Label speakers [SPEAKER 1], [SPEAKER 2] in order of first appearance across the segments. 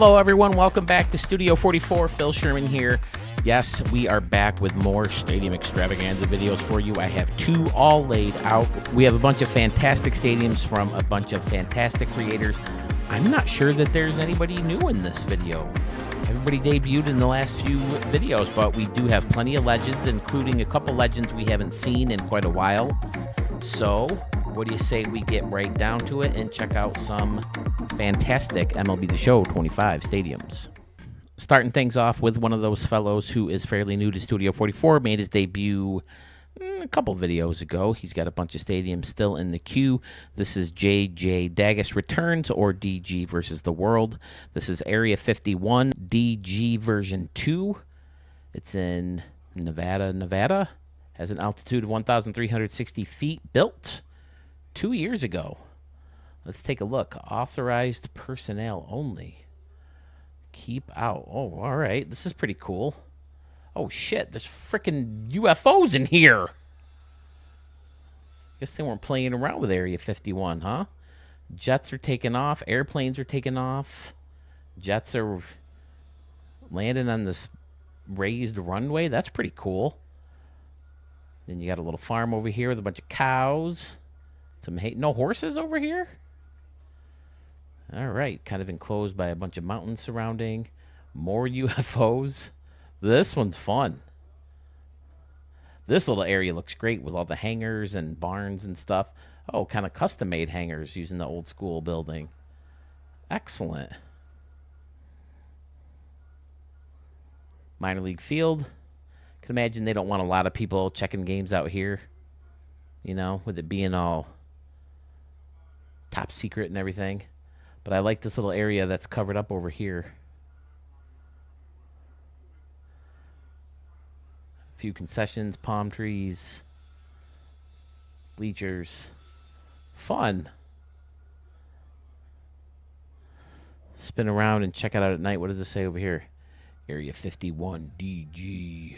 [SPEAKER 1] Hello, everyone. Welcome back to Studio 44. Phil Sherman here. Yes, we are back with more Stadium Extravaganza videos for you. I have two all laid out. We have a bunch of fantastic stadiums from a bunch of fantastic creators. I'm not sure that there's anybody new in this video. Everybody debuted in the last few videos, but we do have plenty of legends, including a couple legends we haven't seen in quite a while. So, what do you say we get right down to it and check out some fantastic MLB The Show 25 stadiums? Starting things off with one of those fellows who is fairly new to Studio 44, made his debut a couple videos ago. He's got a bunch of stadiums still in the queue. This is JJ Dagas Returns, or DG versus the World. This is Area 51, DG version 2. It's in Nevada. Has an altitude of 1,360 feet, built 2 years ago. Let's take a look. Authorized personnel only. Keep out. Oh, all right. This is pretty cool. Oh, shit. There's freaking UFOs in here. Guess they weren't playing around with Area 51, huh? Jets are taking off. Airplanes are taking off. Jets are landing on this raised runway. That's pretty cool. Then you got a little farm over here with a bunch of cows. No horses over here? All right. Kind of enclosed by a bunch of mountains surrounding. More UFOs. This one's fun. This little area looks great with all the hangars and barns and stuff. Oh, kind of custom-made hangars using the old school building. Excellent. Minor league field. Can imagine they don't want a lot of people checking games out here. You know, with it being all top secret and everything. But I like this little area that's covered up over here. A few concessions, palm trees, bleachers. Fun. Spin around and check it out at night. What does it say over here? Area 51 DG.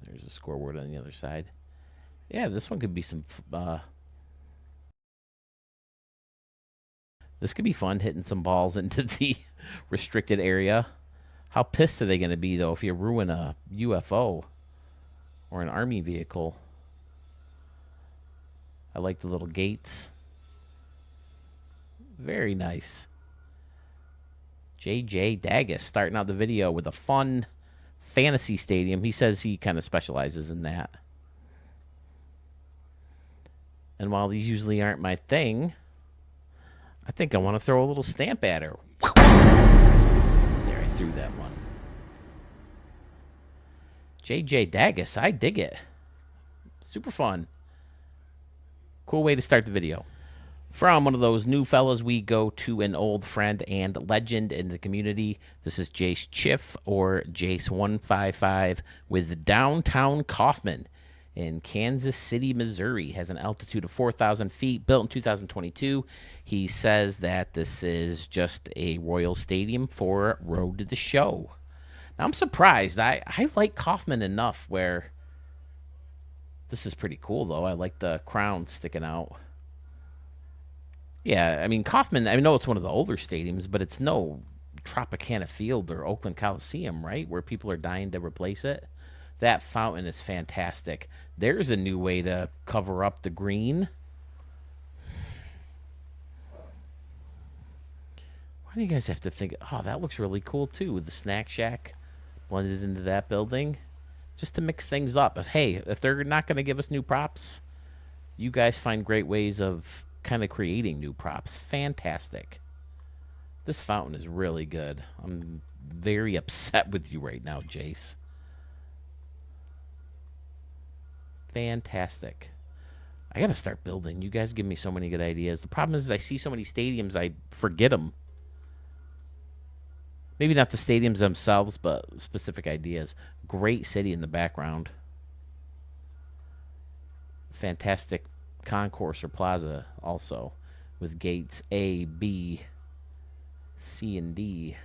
[SPEAKER 1] There's a scoreboard on the other side. Yeah, this one could be some... this could be fun, hitting some balls into the restricted area. How pissed are they going to be, though, if you ruin a UFO or an army vehicle? I like the little gates. Very nice. JJ Dagas starting out the video with a fun fantasy stadium. He says he kind of specializes in that. And while these usually aren't my thing, I think I want to throw a little stamp at her. There, I threw that one. JJ Dagas, I dig it. Super fun. Cool way to start the video. From one of those new fellas, we go to an old friend and legend in the community. This is Jace Chiff, or Jace155, with Downtown Kaufman in Kansas City, Missouri. Has an altitude of 4,000 feet, built in 2022. He says that this is just a Royal Stadium for Road to the Show. Now, I'm surprised. I like Kaufman enough where this is pretty cool, though. I like the crown sticking out. Yeah, I mean, Kaufman, I know it's one of the older stadiums, but it's no Tropicana Field or Oakland Coliseum, right, where people are dying to replace it. That fountain is fantastic. There's a new way to cover up the green. Why do you guys have to think? Oh, that looks really cool, too, with the snack shack blended into that building. Just to mix things up. But, hey, if they're not going to give us new props, you guys find great ways of kind of creating new props. Fantastic. This fountain is really good. I'm very upset with you right now, Jace. Fantastic. I gotta start building. You guys give me so many good ideas. The problem is I see so many stadiums, I forget them. Maybe not the stadiums themselves, but specific ideas. Great city in the background. Fantastic concourse or plaza also, with gates A, B, C, and D,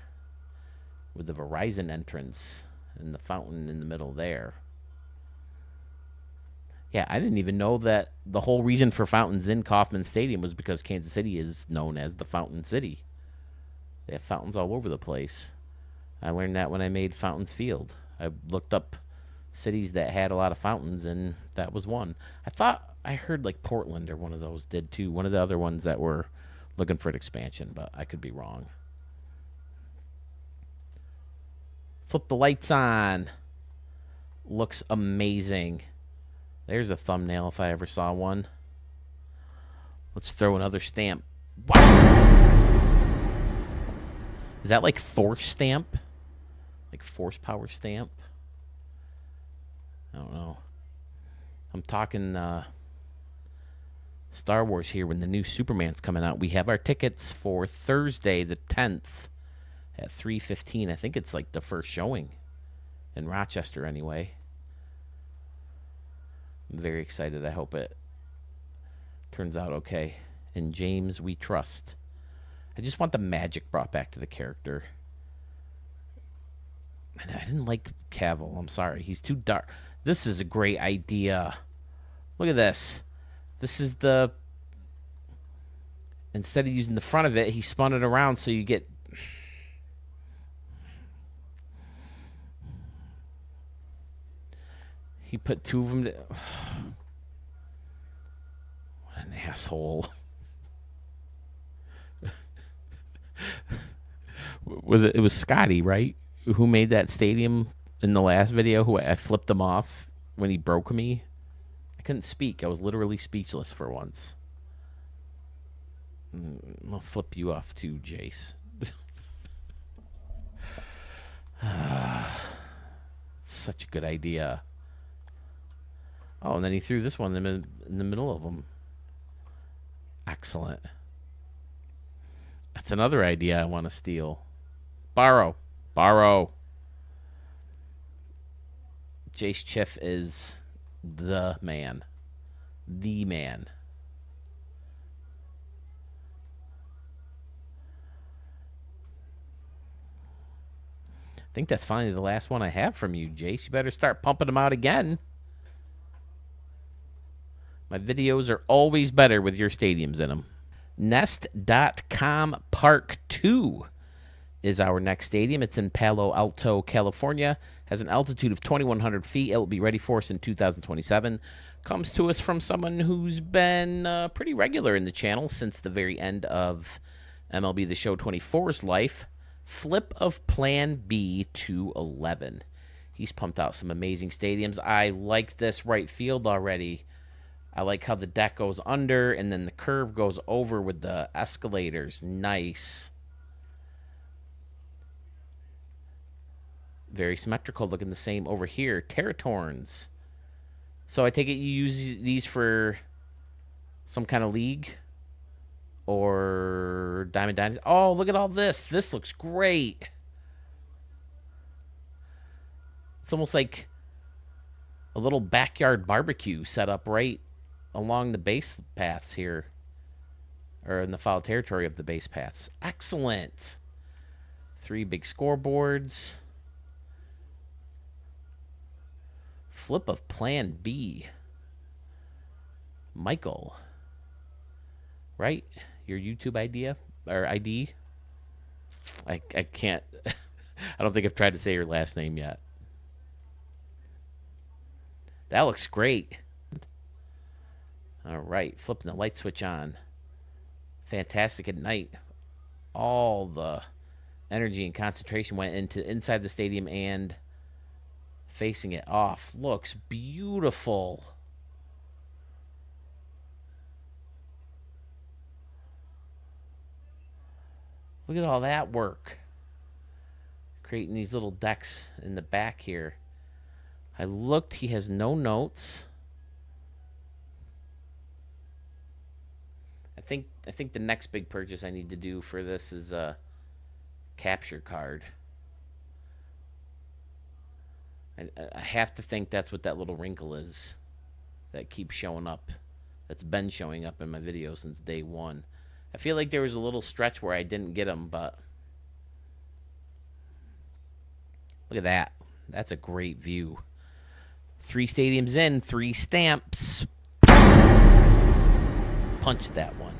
[SPEAKER 1] with the Verizon entrance and the fountain in the middle there. Yeah, I didn't even know that the whole reason for fountains in Kaufman Stadium was because Kansas City is known as the Fountain City. They have fountains all over the place. I learned that when I made Helmans Field. I looked up cities that had a lot of fountains, and that was one. I thought I heard like Portland or one of those did too. One of the other ones that were looking for an expansion, but I could be wrong. Flip the lights on. Looks amazing. There's a thumbnail if I ever saw one. Let's throw another stamp. Wow! Is that like force stamp? Like force power stamp? I don't know. I'm talking Star Wars here when the new Superman's coming out. We have our tickets for Thursday the 10th at 3:15. I think it's like the first showing in Rochester anyway. I'm very excited. I hope it turns out okay. In James we trust. I just want the magic brought back to the character. And I didn't like Cavill. I'm sorry. He's too dark. This is a great idea. Look at this. This is the... Instead of using the front of it, he spun it around so you get... He put two of them to... What an asshole. It was Scotty, right? Who made that stadium in the last video, who I flipped him off when he broke me. I couldn't speak. I was literally speechless for once. I'll flip you off too, Jace. Such a good idea. Oh, and then he threw this one in the middle of them. Excellent. That's another idea I want to steal. Borrow. Jace Chiff is the man. The man. I think that's finally the last one I have from you, Jace. You better start pumping them out again. My videos are always better with your stadiums in them. Nest.com Park 2 is our next stadium. It's in Palo Alto, California. Has an altitude of 2,100 feet. It will be ready for us in 2027. Comes to us from someone who's been pretty regular in the channel since the very end of MLB The Show 24's life. Flip of Plan B to 11. He's pumped out some amazing stadiums. I like this right field already. I like how the deck goes under and then the curve goes over with the escalators. Nice. Very symmetrical, looking the same over here. Territorns. So I take it you use these for some kind of league or Diamond Dynasty. Oh, look at all this. This looks great. It's almost like a little backyard barbecue set up right along the base paths here, or in the foul territory of the base paths. Excellent. 3 big scoreboards. Flip of Plan B. Michael. Right? Your YouTube idea or ID? I can't. I don't think I've tried to say your last name yet. That looks great. All right, flipping the light switch on. Fantastic at night. All the energy and concentration went into inside the stadium and facing it off. Looks beautiful. Look at all that work. Creating these little decks in the back here. I looked, he has no notes. I think the next big purchase I need to do for this is a capture card. I have to think that's what that little wrinkle is that keeps showing up. That's been showing up in my video since day one. I feel like there was a little stretch where I didn't get them, but look at that. That's a great view. 3 stadiums in, 3 stamps. Punch that one.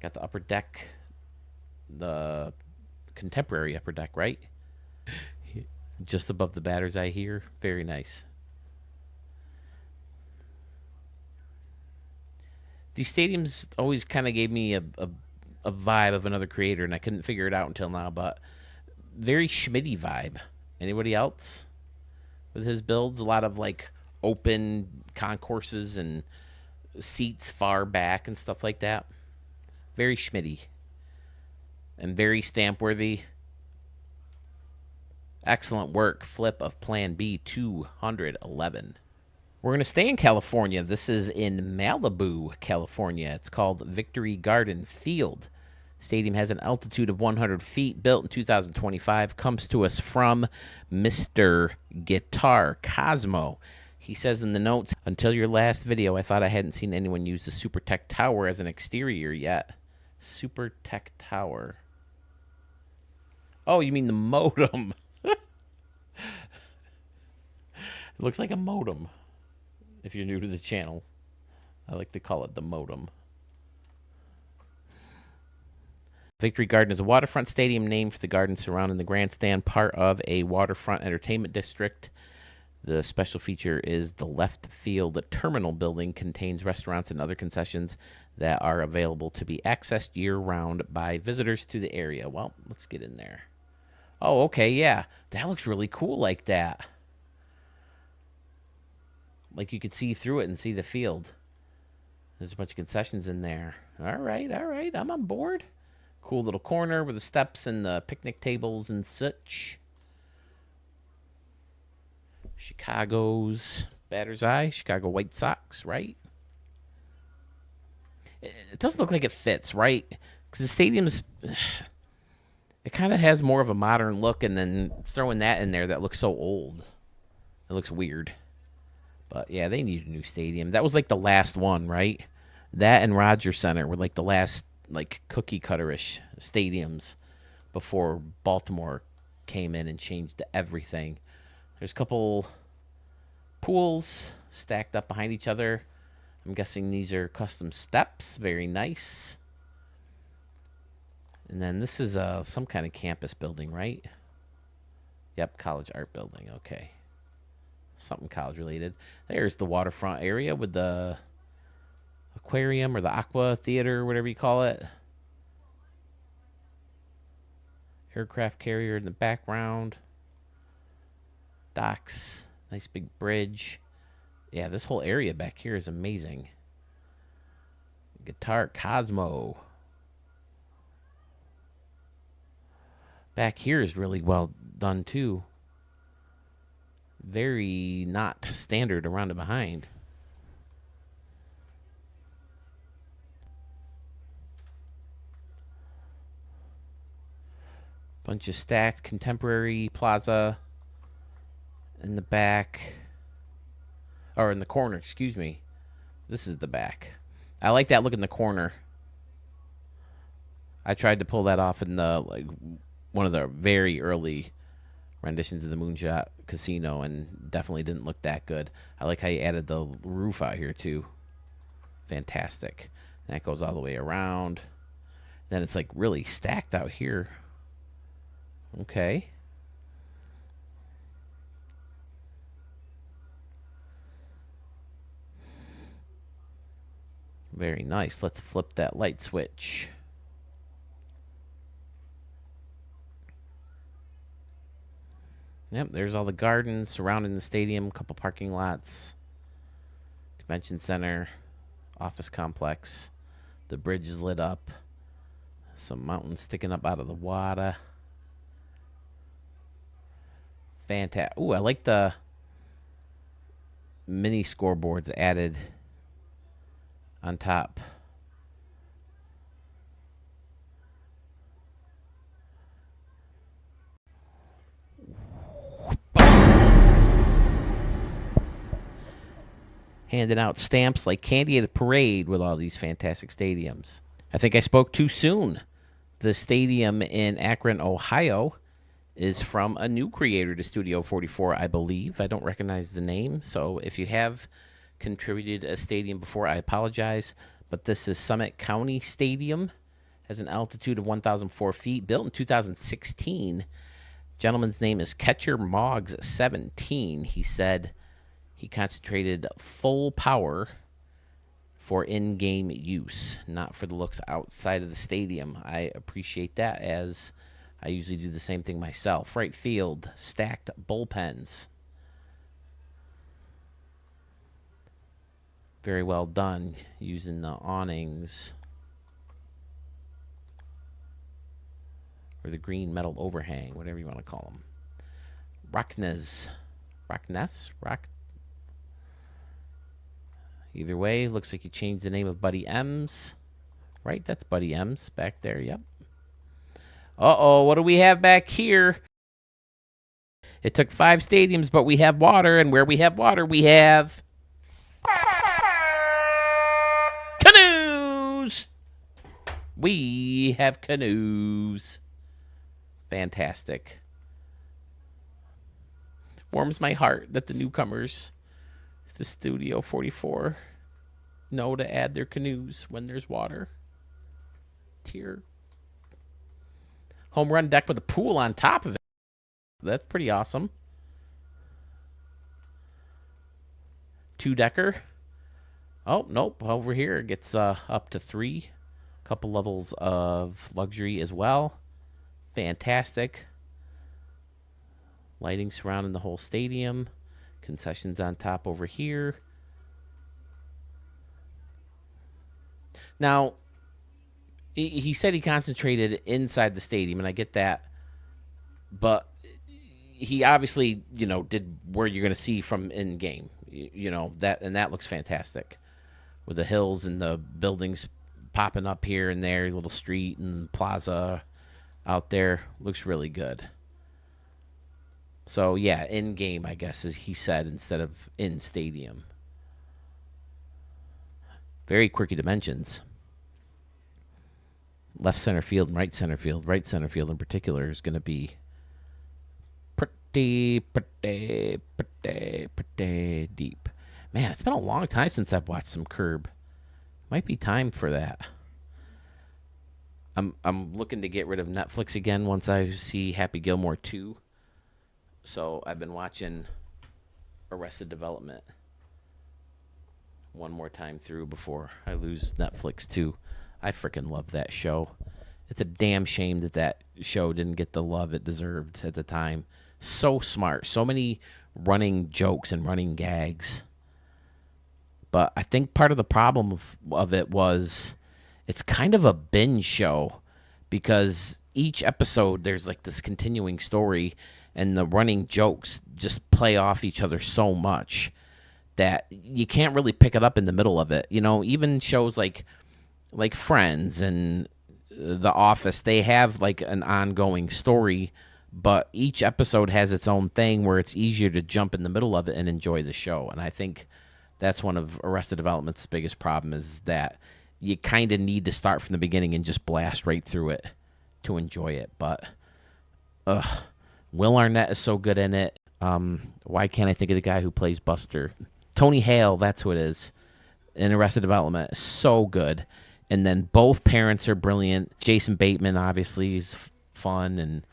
[SPEAKER 1] Got the upper deck, the contemporary upper deck, right? Just above the batter's eye here. Very nice. These stadiums always kind of gave me a vibe of another creator, and I couldn't figure it out until now, but very Schmitty vibe. Anybody else with his builds? A lot of like open concourses and seats far back and stuff like that. Very Schmitty and very stamp worthy. Excellent work. Flip of Plan B 211. We're going to stay in California. This is in Malibu, California. It's called Victory Garden Field. Stadium has an altitude of 100 feet, built in 2025. Comes to us from Mr. Guitar Cosmo. He says in the notes, until your last video, I thought I hadn't seen anyone use the Super Tech Tower as an exterior yet. Super Tech Tower. Oh, you mean the modem. It looks like a modem. If you're new to the channel, I like to call it the modem. Victory Garden is a waterfront stadium named for the garden surrounding the grandstand, part of a waterfront entertainment district. The special feature is the left field terminal building contains restaurants and other concessions that are available to be accessed year-round by visitors to the area. Well, let's get in there. Oh, okay, yeah. That looks really cool like that. Like you could see through it and see the field. There's a bunch of concessions in there. All right. I'm on board. Cool little corner with the steps and the picnic tables and such. Chicago's batter's eye. Chicago White Sox, right? It doesn't look like it fits, right? Because the stadium's... It kind of has more of a modern look, and then throwing that in there, that looks so old. It looks weird. But, yeah, they need a new stadium. That was, like, the last one, right? That and Rogers Center were, like, the last, like, cookie-cutter-ish stadiums before Baltimore came in and changed everything. There's a couple pools stacked up behind each other. I'm guessing these are custom steps. Very nice. And then this is some kind of campus building, right? Yep, college art building. Okay. Something college related. There's the waterfront area with the aquarium or the aqua theater, whatever you call it. Aircraft carrier in the background. Docks. Nice big bridge. Yeah, this whole area back here is amazing. Guitar Cosmo. Back here is really well done too. Very not standard around and behind. Bunch of stacked contemporary Plaza in the back. Or in the corner, excuse me. This is the back. I like that look in the corner. I tried to pull that off in the one of the very early renditions of the Moonshot Casino, and definitely didn't look that good. I like how you added the roof out here too. Fantastic. And that goes all the way around. Then it's like really stacked out here. Okay. Very nice. Let's flip that light switch. Yep, there's all the gardens surrounding the stadium, a couple parking lots, convention center, office complex. The bridge is lit up. Some mountains sticking up out of the water. Fantastic. Ooh, I like the mini scoreboards added on top. Handing out stamps like candy at a parade with all these fantastic stadiums. I think I spoke too soon. The stadium in Akron, Ohio, is from a new creator to Studio 44, I believe. I don't recognize the name, so if you have contributed a stadium before, I apologize. But this is Summit County Stadium. Has an altitude of 1,004 feet. Built in 2016. Gentleman's name is Catcher Moggs 17. He said he concentrated full power for in-game use, not for the looks outside of the stadium. I appreciate that, as I usually do the same thing myself. Right field, stacked bullpens. Very well done, using the awnings or the green metal overhang, whatever you want to call them. Rock. Either way, looks like you changed the name of Buddy M's. Right, that's Buddy M's back there, yep. Uh-oh, what do we have back here? It took 5 stadiums, but we have water, and where we have water, we have canoes! We have canoes. Fantastic. Warms my heart that the newcomers to Studio 44 know to add their canoes when there's water. Tear. Home run deck with a pool on top of it. That's pretty awesome. 2-decker. Oh, nope. Over here it gets up to 3. Couple levels of luxury as well. Fantastic. Lighting surrounding the whole stadium. Concessions on top over here. Now, he said he concentrated inside the stadium, and I get that. But he obviously, did where you're going to see from in-game. That looks fantastic. With the hills and the buildings popping up here and there, little street and plaza out there. Looks really good. So, yeah, in-game, I guess, as he said, instead of in-stadium. Very quirky dimensions. Left center field and right center field. Right center field in particular is going to be pretty deep. Man, it's been a long time since I've watched some Curb. Might be time for that. I'm looking to get rid of Netflix again once I see Happy Gilmore 2. So I've been watching Arrested Development one more time through before I lose Netflix too. I freaking love that show. It's a damn shame that show didn't get the love it deserved at the time. So smart. So many running jokes and running gags. But I think part of the problem of it was it's kind of a binge show, because each episode there's like this continuing story, and the running jokes just play off each other so much that you can't really pick it up in the middle of it. Even shows like Friends and The Office, they have like an ongoing story, but each episode has its own thing where it's easier to jump in the middle of it and enjoy the show. And I think that's one of Arrested Development's biggest problem, is that you kind of need to start from the beginning and just blast right through it to enjoy it. But Will Arnett is so good in it. Why can't I think of the guy who plays Buster? Tony Hale, that's who it is, in Arrested Development. So good. And then both parents are brilliant. Jason Bateman, obviously, is fun. And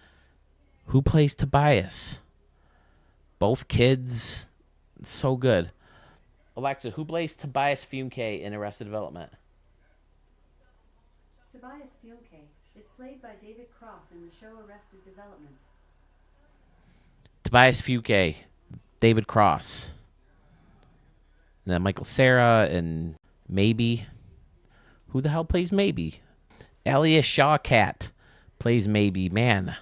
[SPEAKER 1] who plays Tobias? Both kids, so good. Alexa, who plays Tobias Fumke in Arrested Development?
[SPEAKER 2] Tobias Fumke is played by David Cross in the show Arrested Development.
[SPEAKER 1] Tobias Fumke, David Cross. And then Michael Cera and Maybe. Who the hell plays Maybe? Elias Shawkat plays Maybe. Man,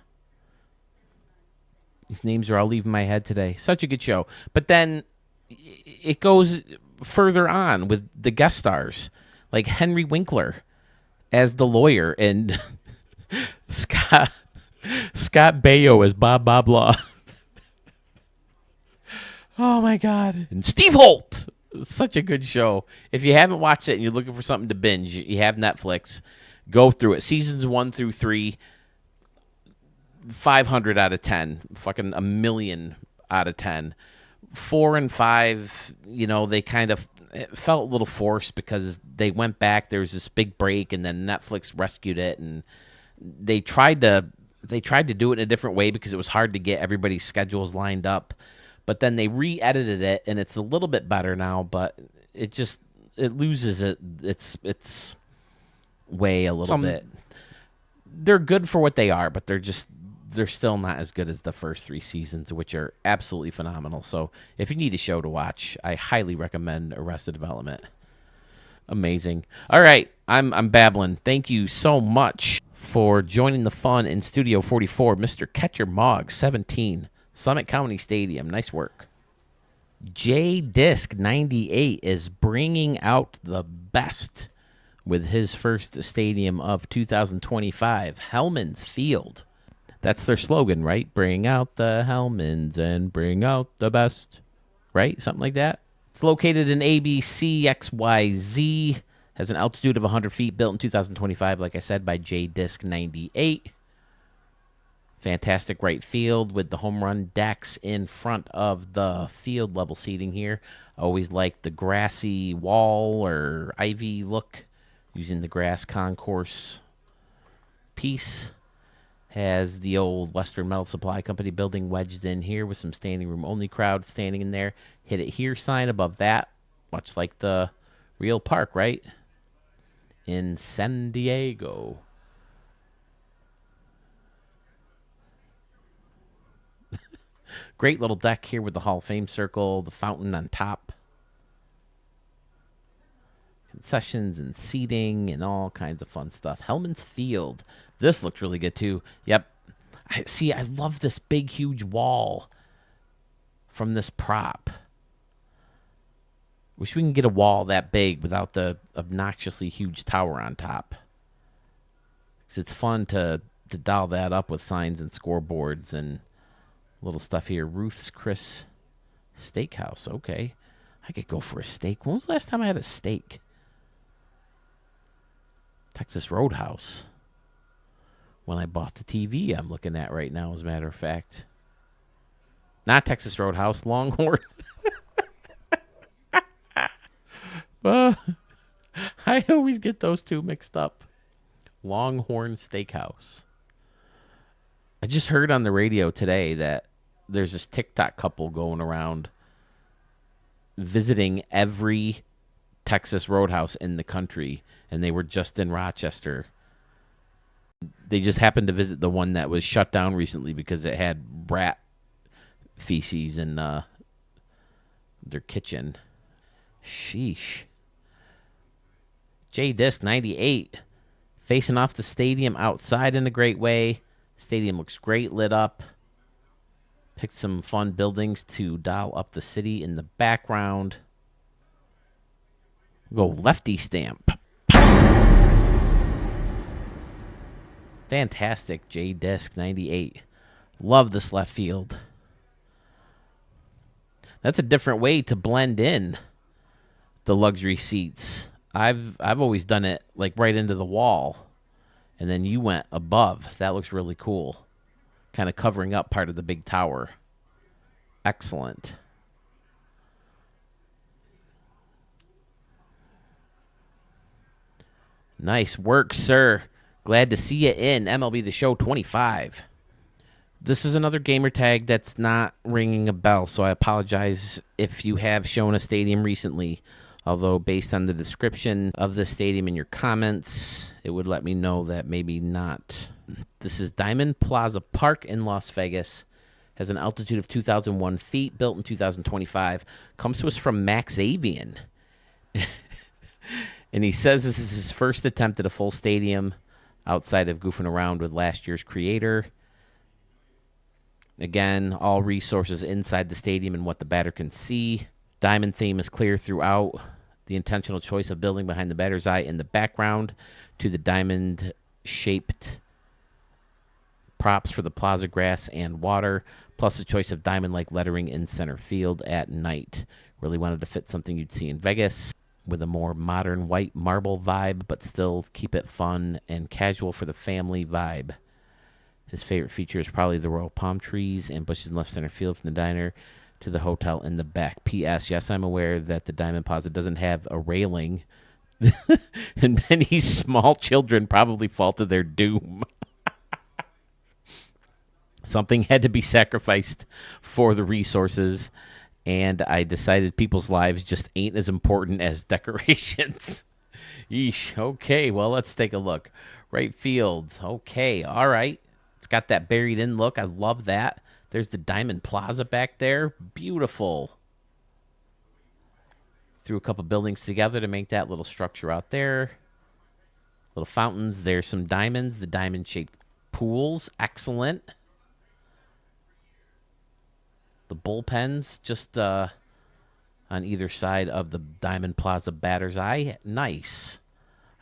[SPEAKER 1] these names are all leaving my head today. Such a good show. But then it goes further on with the guest stars, like Henry Winkler as the lawyer, and Scott Baio as Bob Boblaw. Oh my God. And Steve Holt. Such a good show. If you haven't watched it and you're looking for something to binge, you have Netflix. Go through it. Seasons 1 through 3, 500 out of 10. Fucking a million out of 10. 4 and 5, they kind of it felt a little forced because they went back. There was this big break, and then Netflix rescued it, and they tried to do it in a different way because it was hard to get everybody's schedules lined up. But then they re-edited it, and it's a little bit better now, but it loses its way a little bit. They're good for what they are, but they're still not as good as the first 3 seasons, which are absolutely phenomenal. So if you need a show to watch, I highly recommend Arrested Development. Amazing. All right, I'm babbling. Thank you so much for joining the fun in Studio 44, Mr. Catcher Mogg 17, Summit County Stadium. Nice work. J-Disc 98 is bringing out the best with his first stadium of 2025, Helmans Field. That's their slogan, right? Bring out the Helmans and bring out the best, right? Something like that. It's located in ABCXYZ, has an altitude of 100 feet, built in 2025, like I said, by J-Disc 98. Fantastic right field with the home run decks in front of the field level seating here. Always like the grassy wall or ivy look using the grass concourse piece. Has the old Western Metal Supply Company building wedged in here with some standing room only crowd standing in there. Hit it here sign above that, much like the real park, right? In San Diego. Great little deck here with the Hall of Fame circle, the fountain on top. Concessions and seating and all kinds of fun stuff. Helmans Field. This looks really good too. Yep. I love this big, huge wall from this prop. Wish we can get a wall that big without the obnoxiously huge tower on top. Because it's fun to dial that up with signs and scoreboards and little stuff here. Ruth's Chris Steakhouse. Okay. I could go for a steak. When was the last time I had a steak? Texas Roadhouse. When I bought the TV I'm looking at right now, as a matter of fact. Not Texas Roadhouse, Longhorn. I always get those two mixed up. Longhorn Steakhouse. I just heard on the radio today that there's this TikTok couple going around visiting every Texas Roadhouse in the country, and they were just in Rochester. They just happened to visit the one that was shut down recently because it had rat feces in their kitchen. Sheesh. J-Disc 98 facing off the stadium outside in a great way. Stadium looks great lit up. Picked some fun buildings to dial up the city in the background. Go lefty stamp. Fantastic J-Disc 98. Love this left field. That's a different way to blend in the luxury seats. I've always done it like right into the wall, and then you went above. That looks really cool. Kind of covering up part of the big tower. Excellent. Nice work, sir. Glad to see you in MLB The Show 25. This is another gamer tag that's not ringing a bell, so I apologize if you have shown a stadium recently. Although, based on the description of the stadium in your comments, it would let me know that maybe not. This is Diamond Plaza Park in Las Vegas. Has an altitude of 2,001 feet, built in 2025. Comes to us from Max Avian. And he says this is his first attempt at a full stadium outside of goofing around with last year's creator. Again, all resources inside the stadium and what the batter can see. Diamond theme is clear throughout. The intentional choice of building behind the batter's eye in the background to the diamond-shaped props for the plaza grass and water, plus the choice of diamond-like lettering in center field at night. Really wanted to fit something you'd see in Vegas. with a more modern white marble vibe, but still keep it fun and casual for the family vibe. His favorite feature is probably the royal palm trees and bushes in left center field from the diner to the hotel in the back. P.S. Yes, I'm aware that the Diamond Plaza doesn't have a railing, and many small children probably fall to their doom. Something had to be sacrificed for the resources, and I decided people's lives just ain't as important as decorations. Yeesh. Okay, well, let's take a look. Right field. Okay, all right. It's got that buried in look. I love that. There's the Diamond Plaza back there. Beautiful. Threw a couple buildings together to make that little structure out there. Little fountains. There's some diamonds. The diamond-shaped pools. Excellent. The bullpens just on either side of the Diamond Plaza batter's eye. Nice.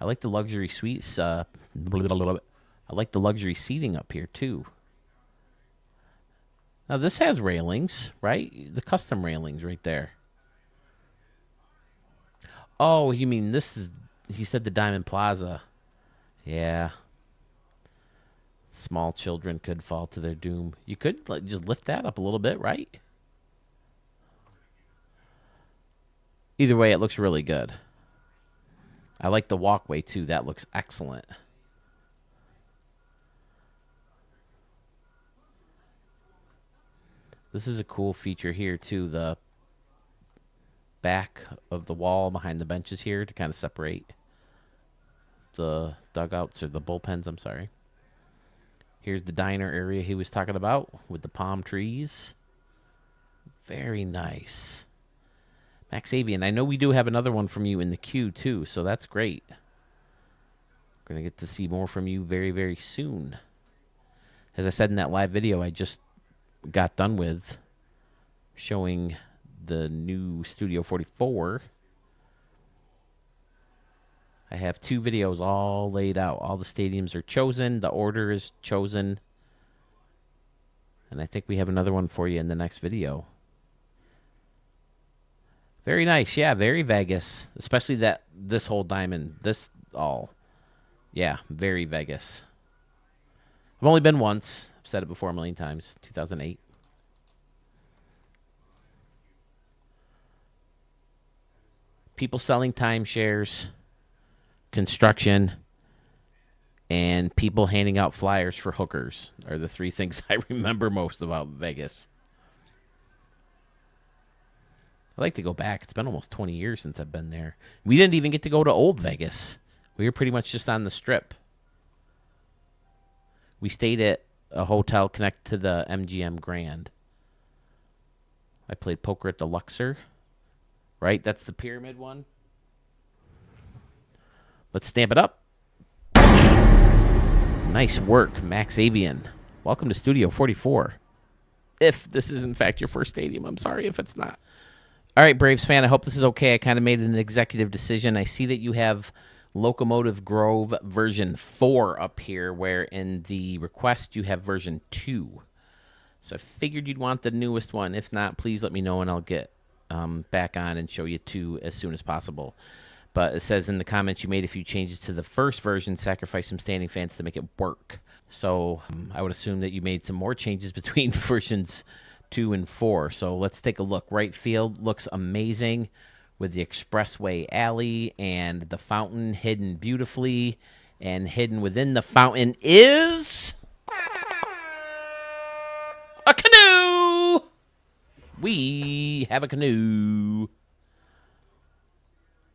[SPEAKER 1] I like the luxury suites. I like the luxury seating up here, too. Now, this has railings, right? The custom railings right there. Oh, you mean this is... He said the Diamond Plaza. Yeah. Small children could fall to their doom. You could just lift that up a little bit, right? Either way, it looks really good. I like the walkway, too. That looks excellent. This is a cool feature here, too. The back of the wall behind the benches here to kind of separate the dugouts or the bullpens, I'm sorry. Here's the diner area he was talking about with the palm trees. Very nice. Max Avian, I know we do have another one from you in the queue, too, so that's great. We're going to get to see more from you very, very soon. As I said in that live video I just got done with showing the new Studio 44, I have 2 videos all laid out. All the stadiums are chosen. The order is chosen. And I think we have another one for you in the next video. Very nice. Yeah, very Vegas. Especially this whole diamond. This all. Yeah, very Vegas. I've only been once. I've said it before a million times. 2008. People selling timeshares, construction, and people handing out flyers for hookers are the 3 things I remember most about Vegas. I'd like to go back. It's been almost 20 years since I've been there. We didn't even get to go to Old Vegas. We were pretty much just on the Strip. We stayed at a hotel connected to the MGM Grand. I played poker at the Luxor. Right? That's the pyramid one. Let's stamp it up. Nice work, Max Avian. Welcome to Studio 44. If this is, in fact, your first stadium, I'm sorry if it's not. All right, Braves fan, I hope this is okay. I kind of made an executive decision. I see that you have Locomotive Grove version 4 up here, where in the request you have version 2. So I figured you'd want the newest one. If not, please let me know and I'll get back on and show you 2 as soon as possible. But it says in the comments you made a few changes to the first version, sacrifice some standing fans to make it work. So I would assume that you made some more changes between versions 2 and 4. So let's take a look. Right field looks amazing with the expressway alley and the fountain hidden beautifully. And hidden within the fountain is a canoe. We have a canoe.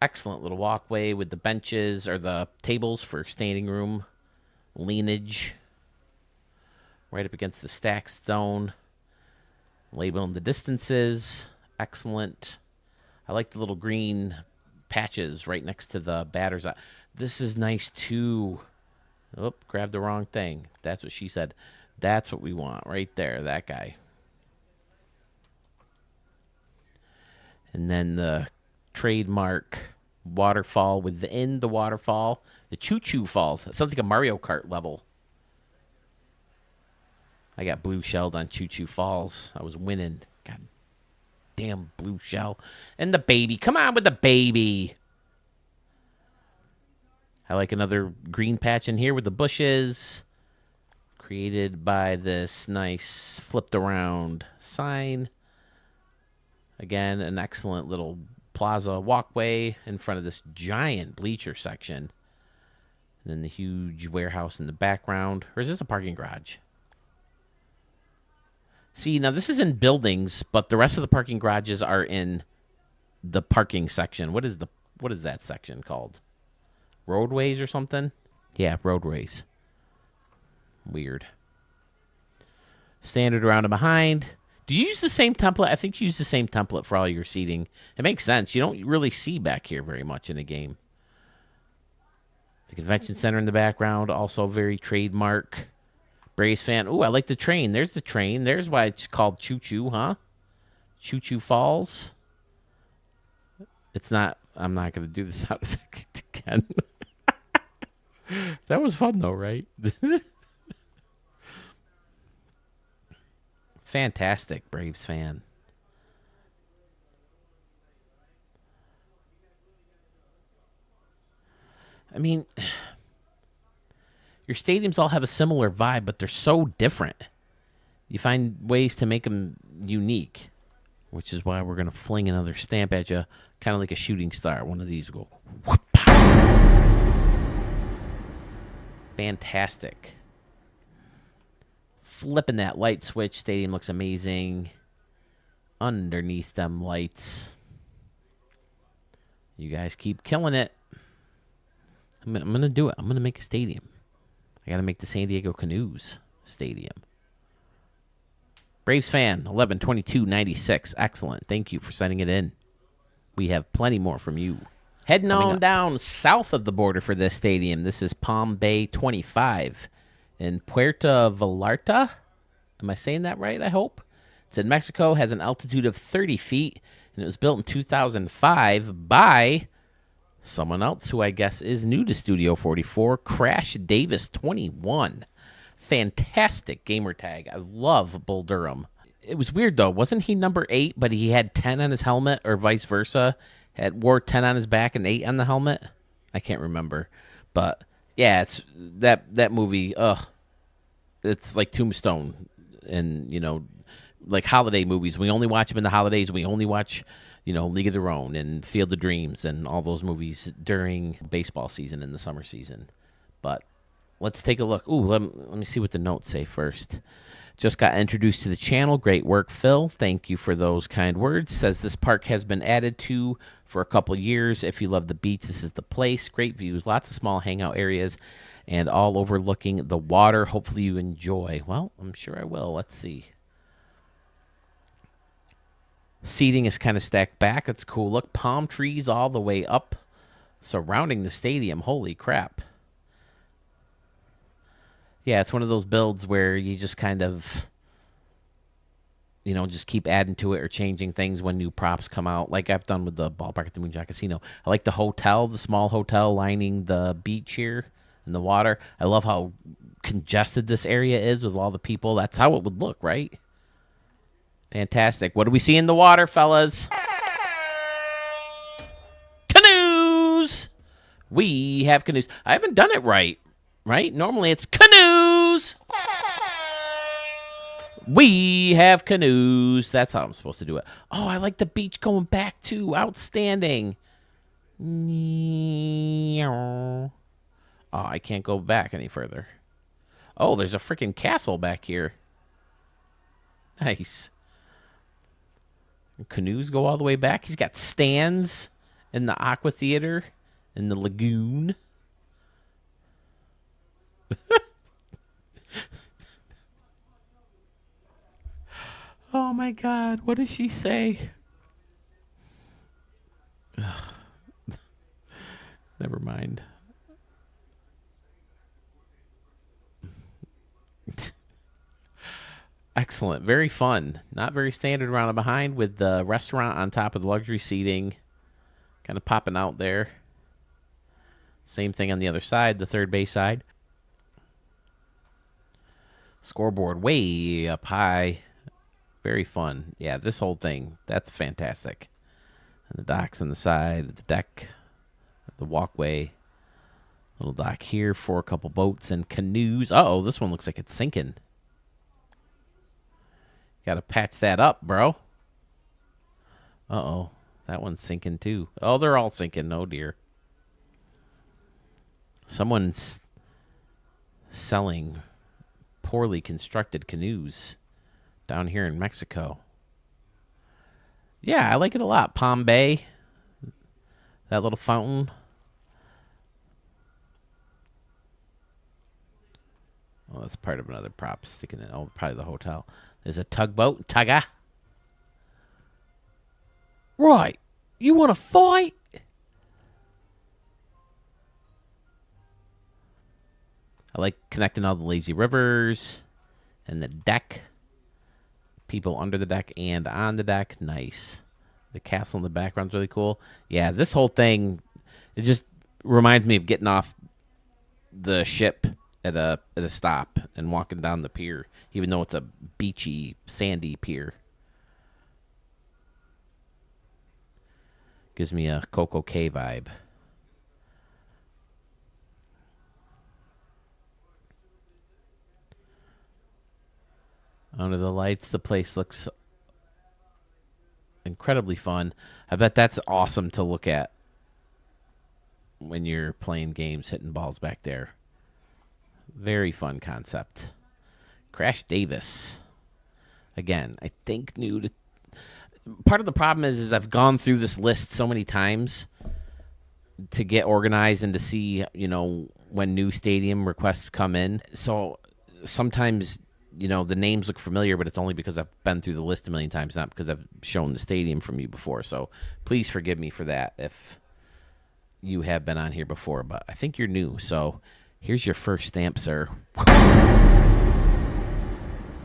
[SPEAKER 1] Excellent little walkway with the benches or the tables for standing room. Leanage. Right up against the stacked stone. Labeling the distances. Excellent. I like the little green patches right next to the batter's eye. This is nice too. Oh, grabbed the wrong thing. That's what she said. That's what we want right there. That guy. And then the trademark waterfall within the waterfall. The Choo Choo Falls. It sounds like a Mario Kart level. I got blue shelled on Choo Choo Falls. I was winning. God damn blue shell. And the baby. Come on with the baby. I like another green patch in here with the bushes. Created by this nice flipped around sign. Again, an excellent little plaza walkway in front of this giant bleacher section. And then the huge warehouse in the background. Or is this a parking garage? See, now this is in buildings, but the rest of the parking garages are in the parking section. What is that section called? Roadways or something? Yeah, roadways. Weird. Standard around and behind. Do you use the same template? I think you use the same template for all your seating. It makes sense. You don't really see back here very much in a game. The convention center in the background, also very trademark. Braves fan. Ooh, I like the train. There's the train. There's why it's called Choo Choo, huh? Choo Choo Falls. It's not. I'm not going to do the sound effect again. That was fun, though, right? Fantastic, Braves fan. I mean, your stadiums all have a similar vibe, but they're so different. You find ways to make them unique, which is why we're going to fling another stamp at you, kind of like a shooting star. One of these will go, whoop, fantastic. Flipping that light switch. Stadium looks amazing. Underneath them lights. You guys keep killing it. I'm going to do it. I'm going to make a stadium. I got to make the San Diego Canoes Stadium. Braves fan, 11/22/96. Excellent. Thank you for sending it in. We have plenty more from you. Heading on down south of the border for this stadium. This is Palm Bay 25 in Puerto Vallarta. Am I saying that right, I hope? It's in Mexico, has an altitude of 30 feet, and it was built in 2005 by someone else who I guess is new to Studio 44, Crash Davis 21. Fantastic gamer tag. I love Bull Durham. It was weird, though. Wasn't he number 8, but he had 10 on his helmet, or vice versa? Wore 10 on his back and 8 on the helmet? I can't remember. But, yeah, it's that movie, it's like Tombstone and, like holiday movies. We only watch them in the holidays. We only watch, League of Their Own and Field of Dreams and all those movies during baseball season and the summer season. But let's take a look. Ooh, let me see what the notes say first. Just got introduced to the channel. Great work, Phil. Thank you for those kind words. Says this park has been added to for a couple years. If you love the beach, this is the place. Great views, lots of small hangout areas, and all overlooking the water. Hopefully you enjoy. Well, I'm sure I will. Let's see. Seating is kind of stacked back. That's cool. Look, palm trees all the way up surrounding the stadium. Holy crap. Yeah, it's one of those builds where you just kind of, just keep adding to it or changing things when new props come out, like I've done with the ballpark at the Moonshot Casino. I like the hotel, the small hotel lining the beach here and the water. I love how congested this area is with all the people. That's how it would look, right? Fantastic. What do we see in the water, fellas? Canoes! We have canoes. I haven't done it right? Normally it's canoes! We have canoes. That's how I'm supposed to do it. Oh, I like the beach going back, too. Outstanding. Oh, I can't go back any further. Oh, there's a freaking castle back here. Nice. Canoes go all the way back. He's got stands in the aqua theater in the lagoon. Oh my God, what does she say? Never mind. Excellent, very fun. Not very standard around and behind with the restaurant on top of the luxury seating. Kind of popping out there. Same thing on the other side, the third base side. Scoreboard way up high. Very fun. Yeah, this whole thing, that's fantastic. And the docks on the side, the deck, the walkway. Little dock here for a couple boats and canoes. Uh-oh, this one looks like it's sinking. Got to patch that up, bro. Uh-oh, that one's sinking too. Oh, they're all sinking. Oh, dear. Someone's selling poorly constructed canoes down here in Mexico. Yeah, I like it a lot. Palm Bay. That little fountain. Oh, that's part of another prop sticking in. Oh, probably the hotel. There's a tugboat. Tugga. Right. You want to fight? I like connecting all the lazy rivers and the deck. People under the deck and on the deck. Nice. The castle in the background's really cool. Yeah, this whole thing, it just reminds me of getting off the ship at a stop and walking down the pier, even though it's a beachy, sandy pier. Gives me a Coco Cay vibe. Under the lights, the place looks incredibly fun. I bet that's awesome to look at when you're playing games, hitting balls back there. Very fun concept. Crash Davis. Again, I think new to... Part of the problem is I've gone through this list so many times to get organized and to see, when new stadium requests come in. So sometimes, the names look familiar, but it's only because I've been through the list a million times, not because I've shown the stadium from you before. So please forgive me for that if you have been on here before, but I think you're new. So here's your first stamp, sir.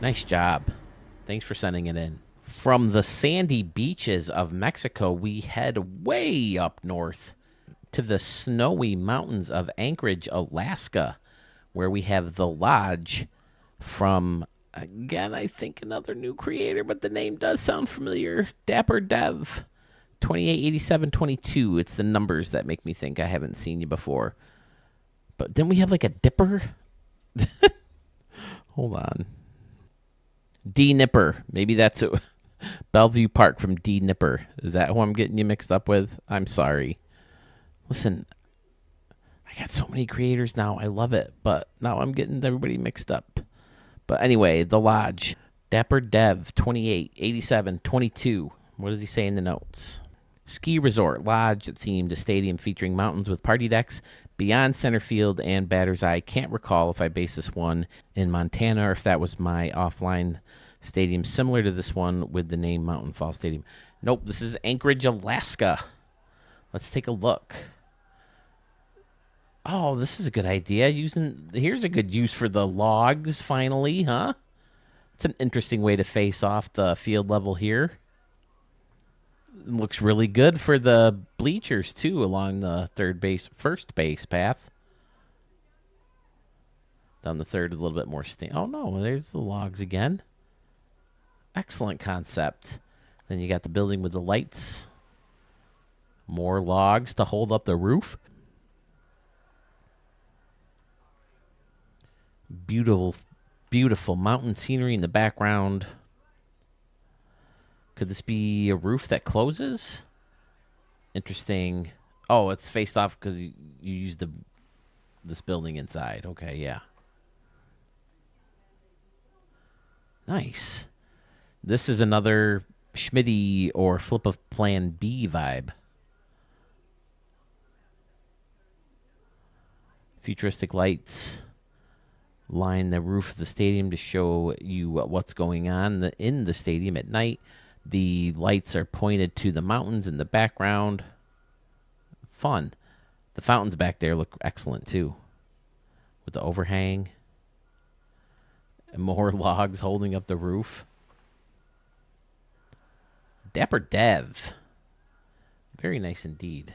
[SPEAKER 1] Nice job. Thanks for sending it in. From the sandy beaches of Mexico, we head way up north to the snowy mountains of Anchorage, Alaska, where we have the Lodge from, again, I think another new creator, but the name does sound familiar. Dapper Dev, 288722. It's the numbers that make me think I haven't seen you before. But didn't we have like a dipper? Hold on. D Nipper. Maybe that's it. Bellevue Park from D Nipper. Is that who I'm getting you mixed up with? I'm sorry. Listen, I got so many creators now. I love it. But now I'm getting everybody mixed up. But anyway, the Lodge. Dapper Dev, 288722. What does he say in the notes? Ski resort, lodge themed a stadium featuring mountains with party decks beyond center field and batter's eye. Can't recall if I based this one in Montana or if that was my offline stadium similar to this one with the name Mountain Fall Stadium. Nope, this is Anchorage, Alaska. Let's take a look. Oh, this is a good idea. Here's a good use for the logs finally, huh? It's an interesting way to face off the field level here. Looks really good for the bleachers, too, along the first base path. Down the third is a little bit more oh, no, there's the logs again. Excellent concept. Then you got the building with the lights. More logs to hold up the roof. Beautiful, beautiful mountain scenery in the background. Could this be a roof that closes? Interesting. Oh, it's faced off because you used this building inside. Okay, yeah. Nice. This is another Schmitty or Flip of Plan B vibe. Futuristic lights line the roof of the stadium to show you what's going on in the stadium at night. The lights are pointed to the mountains in the background. Fun. The fountains back there look excellent, too. With the overhang. And more logs holding up the roof. Dapper Dev. Very nice indeed.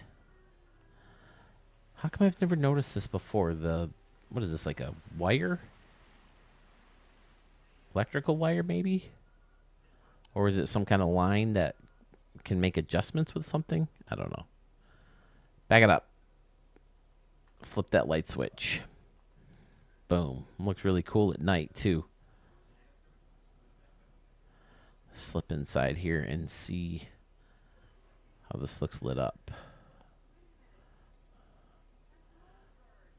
[SPEAKER 1] How come I've never noticed this before? What is this, like a wire? Electrical wire, maybe? Or is it some kind of line that can make adjustments with something? I don't know. Back it up. flip that light switch. Boom. Looks really cool at night, too. Slip inside here and see how this looks lit up.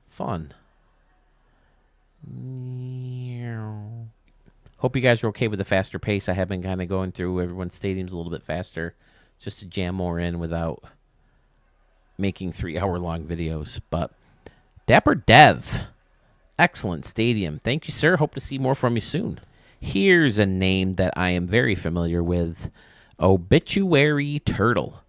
[SPEAKER 1] Fun. Hope you guys are okay with the faster pace. I have been kind of going through everyone's stadiums a little bit faster just to jam more in without making 3-hour-long videos. But Dapper Dev, excellent stadium. Thank you, sir. Hope to see more from you soon. Here's a name that I am very familiar with. Obituary Turtle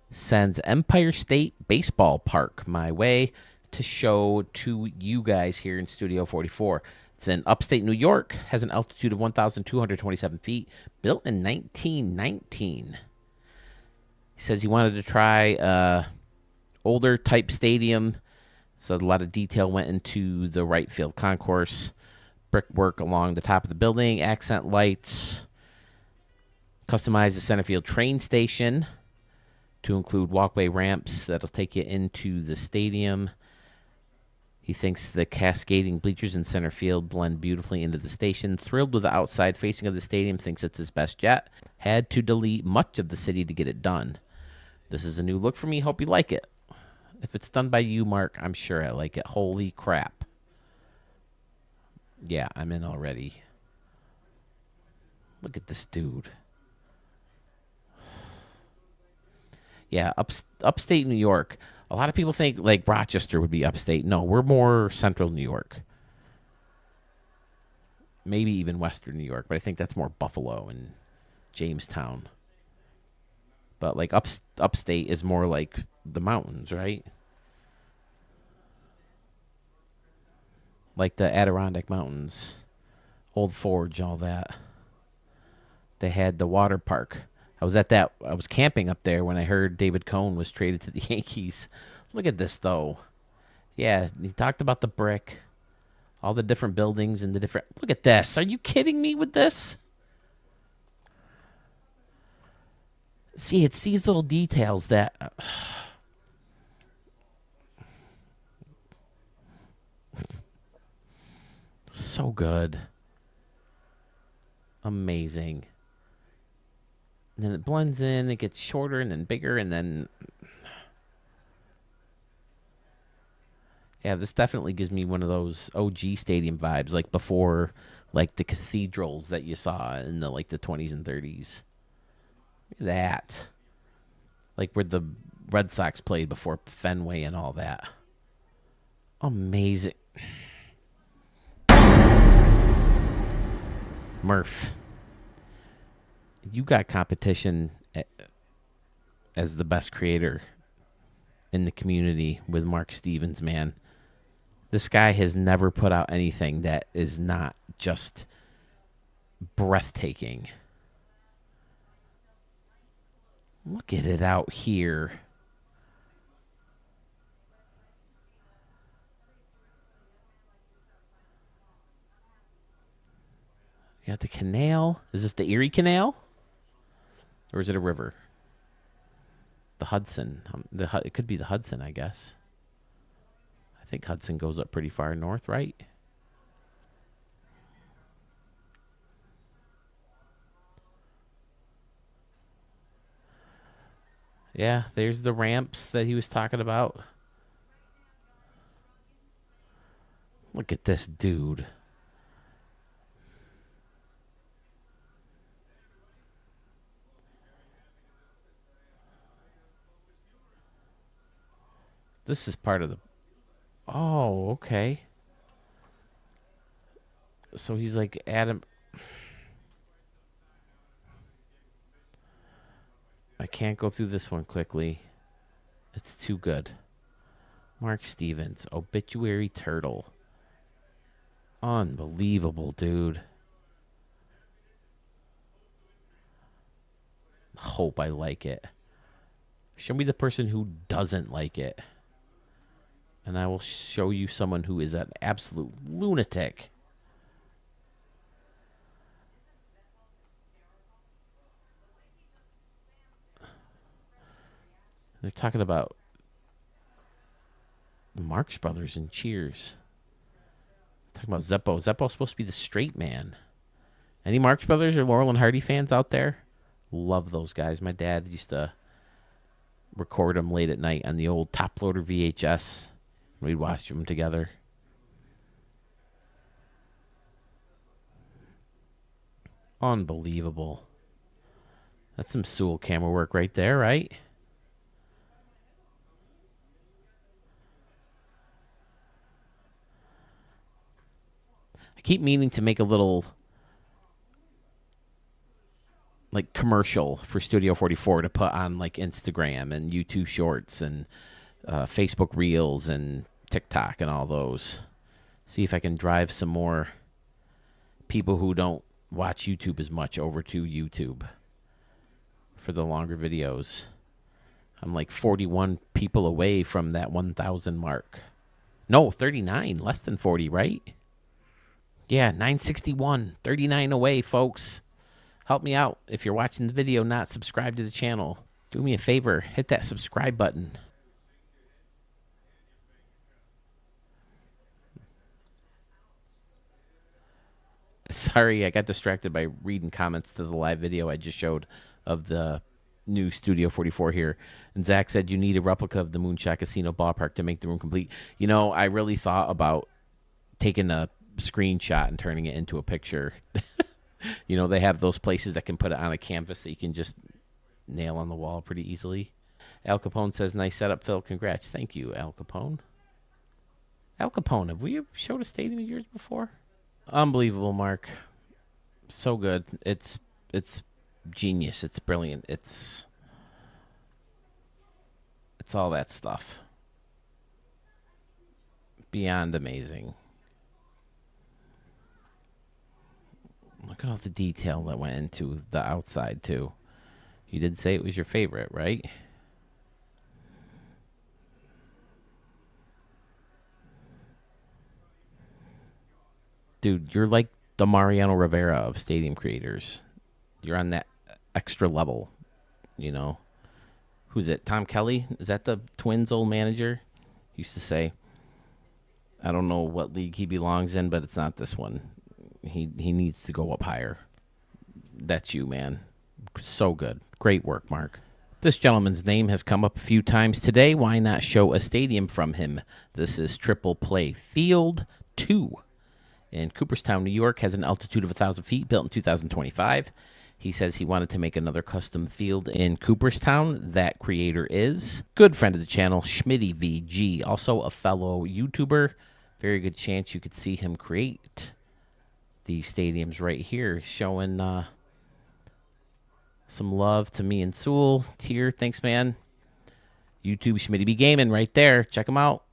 [SPEAKER 1] sends Empire State Baseball Park my way to show to you guys here in Studio 44. It's in upstate New York, has an altitude of 1,227 feet, built in 1919. He says he wanted to try older type stadium, so a lot of detail went into the right field concourse, brickwork along the top of the building, accent lights, customize the center field train station to include walkway ramps that'll take you into the stadium. He thinks the cascading bleachers in center field blend beautifully into the station. Thrilled with the outside facing of the stadium, thinks it's his best yet. Had to delete much of the city to get it done. This is a new look for me. Hope you like it. If it's done by you, Mark, I'm sure I like it. Holy crap. Yeah, I'm in already. Look at this dude. Yeah, upstate New York. A lot of people think like Rochester would be upstate. No, we're more central New York. Maybe even western New York, but I think that's more Buffalo and Jamestown. But like upstate is more like the mountains, right? Like the Adirondack Mountains, Old Forge, all that. They had the water park. I was camping up there when I heard David Cohn was traded to the Yankees. Look at this, though. Yeah, he talked about the brick, all the different buildings and the different... Look at this. Are you kidding me with this? See, it's these little details that... So good. Amazing. And then it blends in, it gets shorter and then bigger, and then... Yeah, this definitely gives me one of those OG stadium vibes, like before, like the cathedrals that you saw in the 20s and 30s. Look at that. Like where the Red Sox played before Fenway and all that. Amazing. Murph, you got competition as the best creator in the community with Mark Stevens, man. This guy has never put out anything that is not just breathtaking. Look at it out here. You got the canal. Is this the Erie Canal? Or is it a river? The Hudson. It could be the Hudson, I guess. I think Hudson goes up pretty far north, right? Yeah, there's the ramps that he was talking about. Look at this dude. This is part of the... Oh, okay. So he's like Adam... I can't go through this one quickly. It's too good. Mark Stevens, Obituary Turtle. Unbelievable, dude. Hope I like it. Show me the person who doesn't like it. And I will show you someone who is an absolute lunatic. They're talking about Marx Brothers and Cheers. Talking about Zeppo. Zeppo's supposed to be the straight man. Any Marx Brothers or Laurel and Hardy fans out there? Love those guys. My dad used to record them late at night on the old top loader VHS. We'd watch them together. Unbelievable. That's some Sewell camera work right there, right? I keep meaning to make a little like commercial for Studio 44 to put on like Instagram and YouTube Shorts and Facebook Reels and TikTok and all those. See if I can drive some more people who don't watch YouTube as much over to YouTube for the longer videos. I'm like 41 people away from that 1,000 mark. No, 39, less than 40, right? Yeah, 961, 39 away, folks. Help me out. If you're watching the video, not subscribed to the channel, do me a favor, hit that subscribe button. Sorry, I got distracted by reading comments to the live video I just showed of the new Studio 44 here. And Zach said, you need a replica of the Moonshot Casino Ballpark to make the room complete. You know, I really thought about taking a screenshot and turning it into a picture. You know, they have those places that can put it on a canvas that you can just nail on the wall pretty easily. Al Capone says, nice setup, Phil. Congrats. Thank you, Al Capone. Al Capone, have we ever showed a stadium of yours before? Unbelievable, Mark. So good. It's genius. It's brilliant. It's all that stuff. Beyond amazing. Look at all the detail that went into the outside, too. You did say it was your favorite, right? Dude, you're like the Mariano Rivera of stadium creators. You're on that extra level, you know. Who's it? Tom Kelly? Is that the Twins' old manager? He used to say, I don't know what league he belongs in, but it's not this one. He needs to go up higher. That's you, man. So good. Great work, Mark. This gentleman's name has come up a few times today. Why not show a stadium from him? This is Triple Play Field 2 in Cooperstown, New York. Has an altitude of 1,000 feet, built in 2025. He says he wanted to make another custom field in Cooperstown. That creator is good friend of the channel, Schmitty VG, also a fellow YouTuber. Very good chance you could see him create these stadiums right here, showing some love to me and Sewell. Tier, thanks, man. YouTube Schmitty B Gaming right there. Check him out.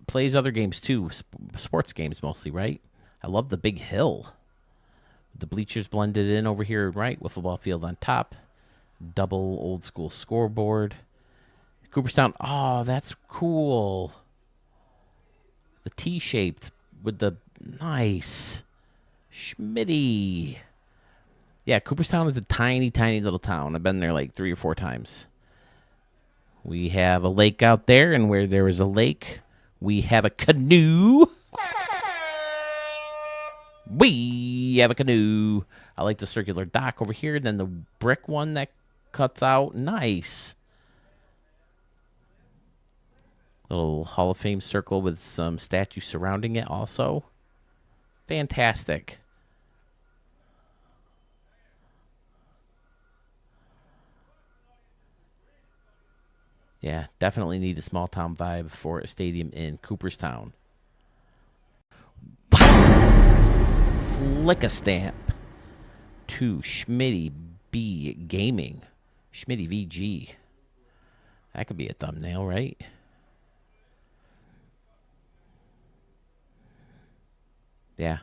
[SPEAKER 1] Plays other games too, sports games mostly, right? I love the big hill. The bleachers blended in over here, right? Wiffle ball field on top. Double old school scoreboard. Cooperstown. Oh, that's cool. The T-shaped with the nice Schmitty. Yeah, Cooperstown is a tiny, tiny little town. I've been there like 3 or 4 times. We have a lake out there, and where there is a lake, we have a canoe. We have a canoe. I like the circular dock over here. Then the brick one that cuts out. Nice. Little Hall of Fame circle with some statues surrounding it also. Fantastic. Yeah, definitely need a small town vibe for a stadium in Cooperstown. Flick a stamp to Schmitty B Gaming. Schmitty VG. That could be a thumbnail, right? Yeah,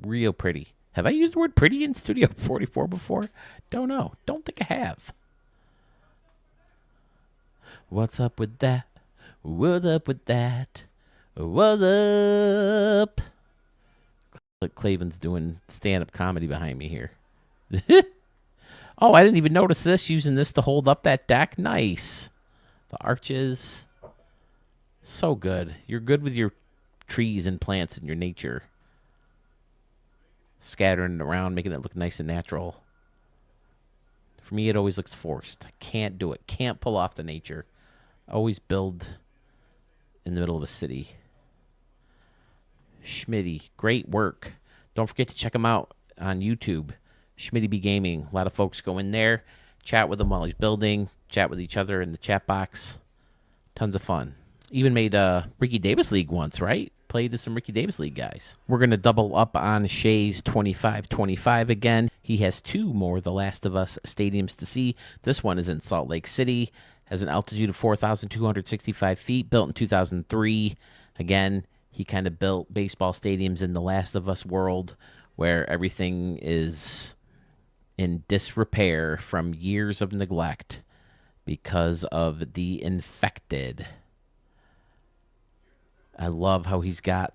[SPEAKER 1] real pretty. Have I used the word pretty in Studio 44 before? Don't know. Don't think I have. What's up with that? What's up with that? What's up? Look, Clavin's doing stand-up comedy behind me here. Oh, I didn't even notice this. Using this to hold up that deck. Nice. The arches. So good. You're good with your trees and plants and your nature. Scattering it around, making it look nice and natural. For me, it always looks forced. I can't do it. Can't pull off the nature. Always build in the middle of a city. Schmitty, great work. Don't forget to check him out on YouTube. Schmitty B Gaming. A lot of folks go in there, chat with him while he's building, chat with each other in the chat box. Tons of fun. Even made Ricky Davis League once, right? Played as some Ricky Davis League guys. We're going to double up on Shay's 25-25 again. He has 2 more The Last of Us stadiums to see. This one is in Salt Lake City. Has an altitude of 4,265 feet. Built in 2003. Again, he kind of built baseball stadiums in The Last of Us world where everything is in disrepair from years of neglect because of the infected. I love how he's got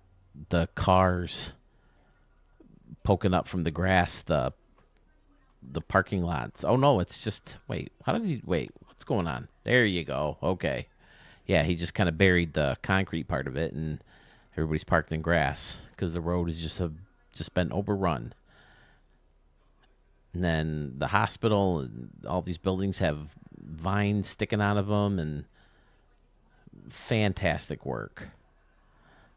[SPEAKER 1] the cars poking up from the grass, the parking lots. Oh, no, it's just, wait, what's going on? There you go. Okay. Yeah, he just kind of buried the concrete part of it, and everybody's parked in grass because the road has just been overrun. And then the hospital, all these buildings have vines sticking out of them, and fantastic work.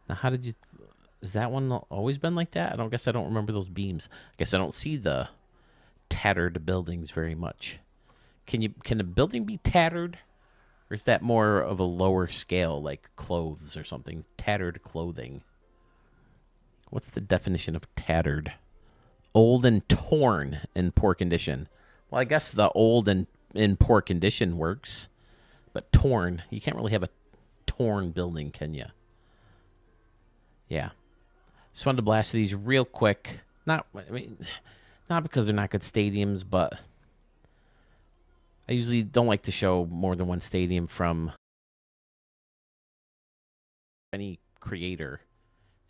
[SPEAKER 1] Now, has that one always been like that? I don't remember those beams. I guess I don't see the tattered buildings very much. Can a building be tattered? Or is that more of a lower scale, like clothes or something? Tattered clothing. What's the definition of tattered? Old and torn in poor condition. Well, I guess the old and in poor condition works. But torn, you can't really have a torn building, can you? Yeah. Just wanted to blast these real quick. Not because they're not good stadiums, but I usually don't like to show more than one stadium from any creator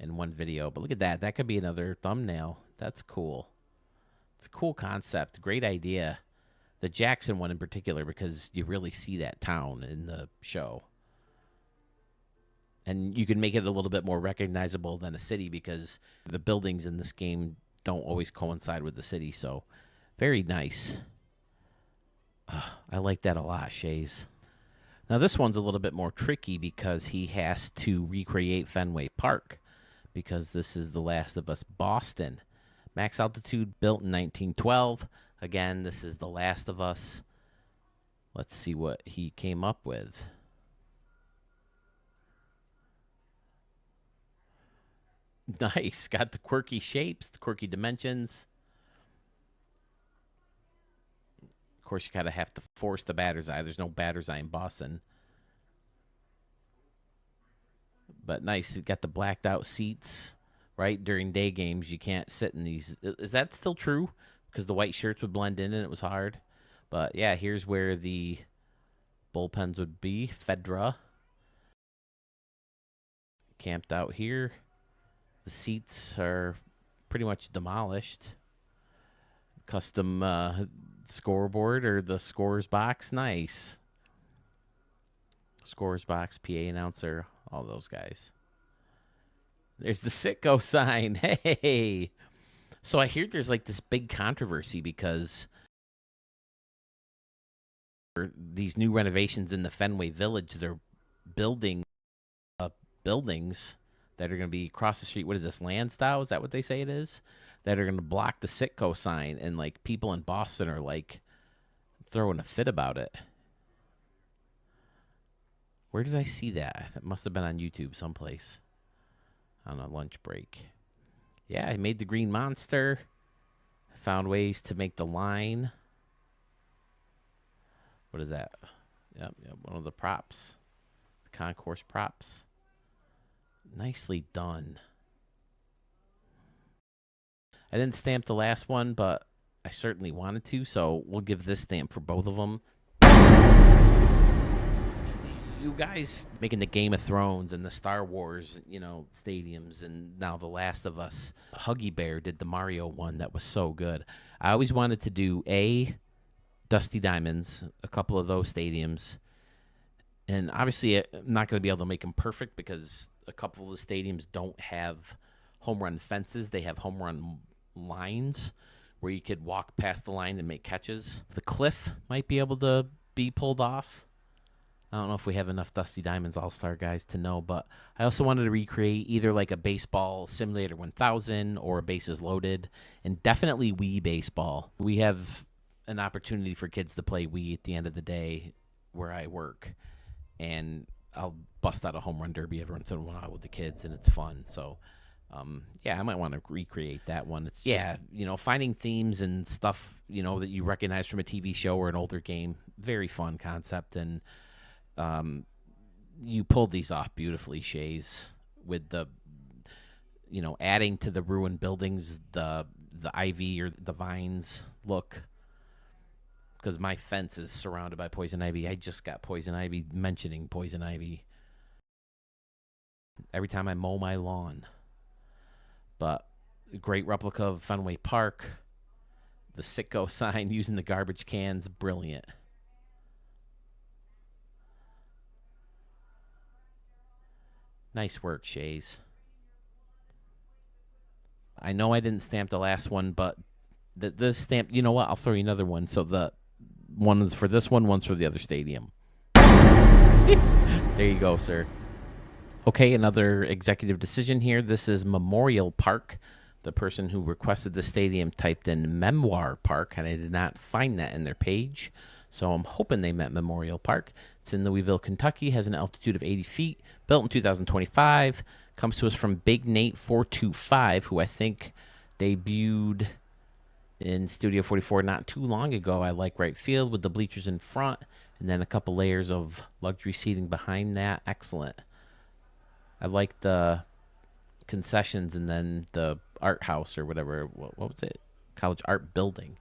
[SPEAKER 1] in one video. But look at that. That could be another thumbnail. That's cool. It's a cool concept. Great idea. The Jackson one in particular, because you really see that town in the show. And you can make it a little bit more recognizable than a city because the buildings in this game don't always coincide with the city. So very nice. I like that a lot, Shays. Now this one's a little bit more tricky because he has to recreate Fenway Park because this is The Last of Us Boston. Max altitude built in 1912. Again, this is The Last of Us. Let's see what he came up with. Nice. Got the quirky shapes, the quirky dimensions. Of course, you kind of have to force the batter's eye. There's no batter's eye in Boston. But nice. You got the blacked out seats, right? During day games, you can't sit in these. Is that still true? Because the white shirts would blend in and it was hard. But yeah, here's where the bullpens would be. Fedra. Camped out here. The seats are pretty much demolished. Custom scoreboard or the scorer's box. Nice. Scorer's box, PA announcer, all those guys. There's the Sitco sign. Hey. So I hear there's like this big controversy because these new renovations in the Fenway Village, they're building buildings that are going to be across the street. What is this, Lansdowne? Is that what they say it is? That are going to block the Sitco sign. And, like, people in Boston are, like, throwing a fit about it. Where did I see that? That must have been on YouTube someplace on a lunch break. Yeah, I made the green monster. Found ways to make the line. What is that? Yep, one of the props. The concourse props. Nicely done. I didn't stamp the last one, but I certainly wanted to, so we'll give this stamp for both of them. You guys making the Game of Thrones and the Star Wars, stadiums, and now The Last of Us. Huggy Bear did the Mario one that was so good. I always wanted to do Dusty Diamonds, a couple of those stadiums, And obviously, I'm not going to be able to make them perfect because a couple of the stadiums don't have home run fences. They have home run lines where you could walk past the line and make catches. The cliff might be able to be pulled off. I don't know if we have enough Dusty Diamonds All-Star guys to know, but I also wanted to recreate either like a baseball simulator 1000 or a bases loaded, and definitely Wii baseball. We have an opportunity for kids to play Wii at the end of the day where I work, and I'll bust out a home run derby every once in a while with the kids, and it's fun. So, yeah, I might want to recreate that one. It's just, finding themes and stuff, that you recognize from a TV show or an older game. Very fun concept, and you pulled these off beautifully, Shays, with the, adding to the ruined buildings, the ivy or the vines look. Because my fence is surrounded by poison ivy. I just got poison ivy, mentioning poison ivy every time I mow my lawn. But a great replica of Fenway Park. The Sitco sign using the garbage cans, brilliant. Nice work, Shays. I know I didn't stamp the last one, but this stamp, you know what? I'll throw you another one. So the one is for this one, one's for the other stadium. There you go, sir. Okay, another executive decision here. This is Memorial Park. The person who requested the stadium typed in Memoir Park, and I did not find that in their page. So I'm hoping they meant Memorial Park. It's in Louisville, Kentucky, has an altitude of 80 feet, built in 2025. Comes to us from Big Nate 425, who I think debuted in Studio 44 not too long ago. I like right field with the bleachers in front and then a couple layers of luxury seating behind that. Excellent. I like the concessions and then the art house or whatever. What was it? College art building.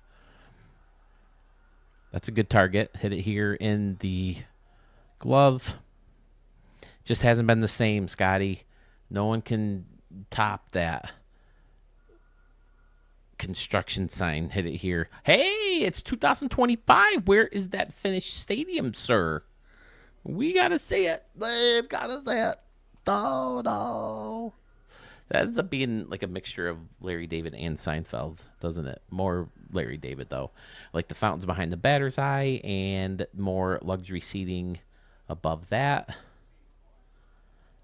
[SPEAKER 1] That's a good target. Hit it here in the glove. Just hasn't been the same, Scotty. No one can top that construction sign. Hit it here. Hey, it's 2025. Where is that finished stadium, sir? We got to see it. They've got to see it. Oh, no. That ends up being like a mixture of Larry David and Seinfeld, doesn't it? More Larry David, though. Like the fountains behind the batter's eye and more luxury seating above that.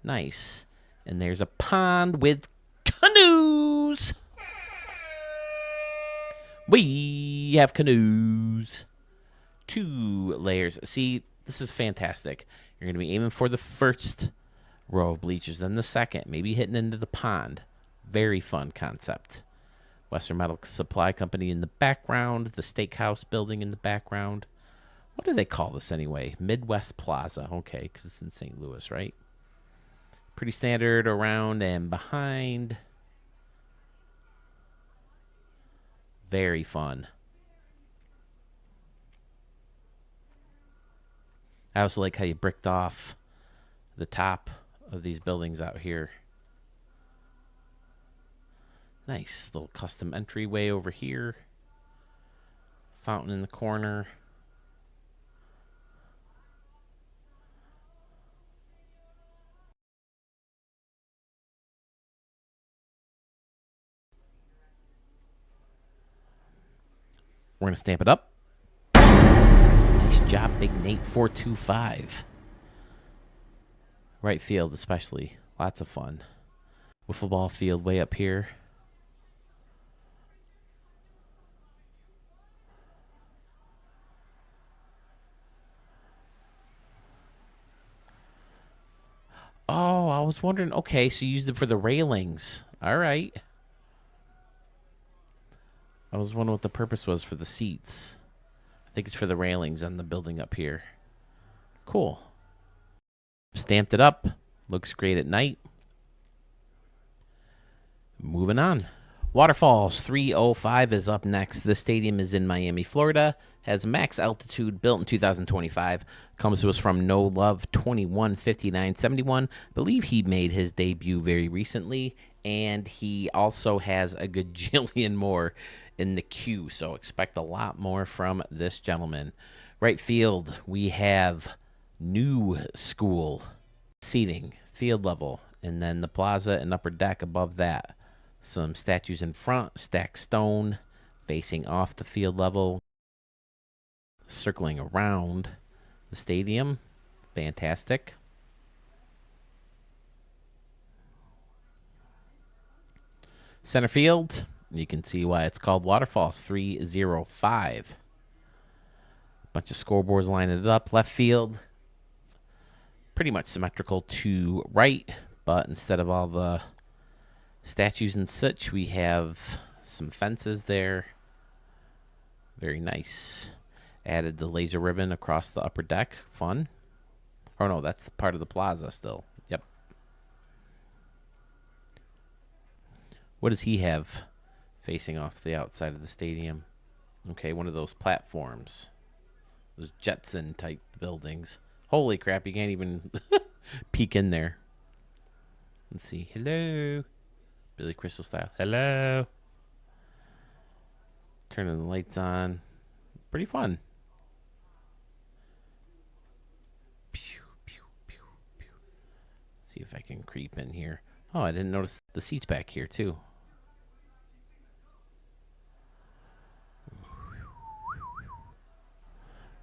[SPEAKER 1] Nice. And there's a pond with canoes. We have canoes. 2 layers. See, this is fantastic. You're going to be aiming for the first row of bleachers, then the second, maybe hitting into the pond. Very fun concept. Western Metal Supply Company in the background, the steakhouse building in the background. What do they call this anyway? Midwest Plaza. Okay, because it's in St. Louis, right? Pretty standard around and behind. Very fun. I also like how you bricked off the top of these buildings out here. Nice little custom entryway over here. Fountain in the corner. We're going to stamp it up. Nice job, Big Nate 425. Right field especially. Lots of fun. Wiffle ball field way up here. Oh, I was wondering. Okay, so you used it for the railings. All right. I was wondering what the purpose was for the seats. I think it's for the railings on the building up here. Cool. Stamped it up. Looks great at night. Moving on. Waterfalls 305 is up next. This stadium is in Miami, Florida. Has max altitude, built in 2025. Comes to us from No Love 215971. Believe he made his debut very recently. And he also has a gajillion more in the queue. So expect a lot more from this gentleman. Right field, we have new school seating, field level, and then the plaza and upper deck above that. Some statues in front, stacked stone, facing off the field level, circling around the stadium. Fantastic. Center field, you can see why it's called Waterfalls 305. Bunch of scoreboards lining it up. Left field, pretty much symmetrical to right, but instead of all the statues and such, we have some fences there. Very nice. Added the laser ribbon across the upper deck. Fun. Oh no, that's part of the plaza still. Yep. What does he have facing off the outside of the stadium? Okay, one of those platforms. Those Jetson type buildings. Holy crap, you can't even peek in there. Let's see. Hello. Billy Crystal style. Hello. Turning the lights on. Pretty fun. Pew, pew, pew, pew. See if I can creep in here. Oh, I didn't notice the seats back here, too.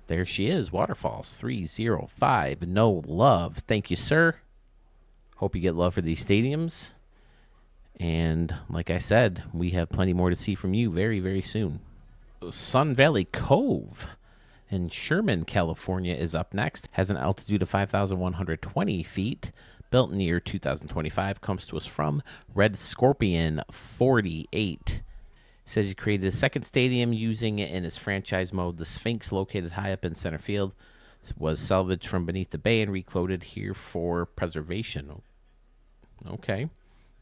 [SPEAKER 1] There she is, Waterfalls 305. No love. Thank you, sir. Hope you get love for these stadiums. And like I said, we have plenty more to see from you very, very soon. Sun Valley Cove in Sherman, California is up next. Has an altitude of 5,120 feet. Built in the year 2025. Comes to us from Red Scorpion 48. Says he created a second stadium using it in his franchise mode. The Sphinx, located high up in center field, was salvaged from beneath the bay and recloaded here for preservation. Okay.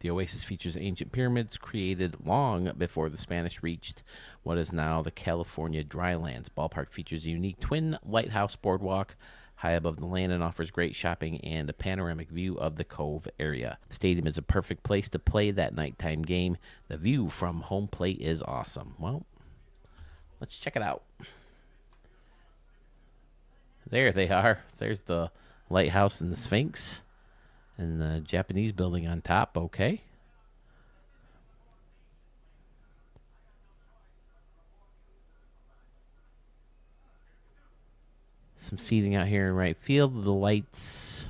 [SPEAKER 1] The Oasis features ancient pyramids created long before the Spanish reached what is now the California drylands. Ballpark features a unique twin lighthouse boardwalk high above the land and offers great shopping and a panoramic view of the Cove area. The stadium is a perfect place to play that nighttime game. The view from home plate is awesome. Well, let's check it out. There they are. There's the lighthouse and the Sphinx and the Japanese building on top. Okay. Some seating out here in right field. The lights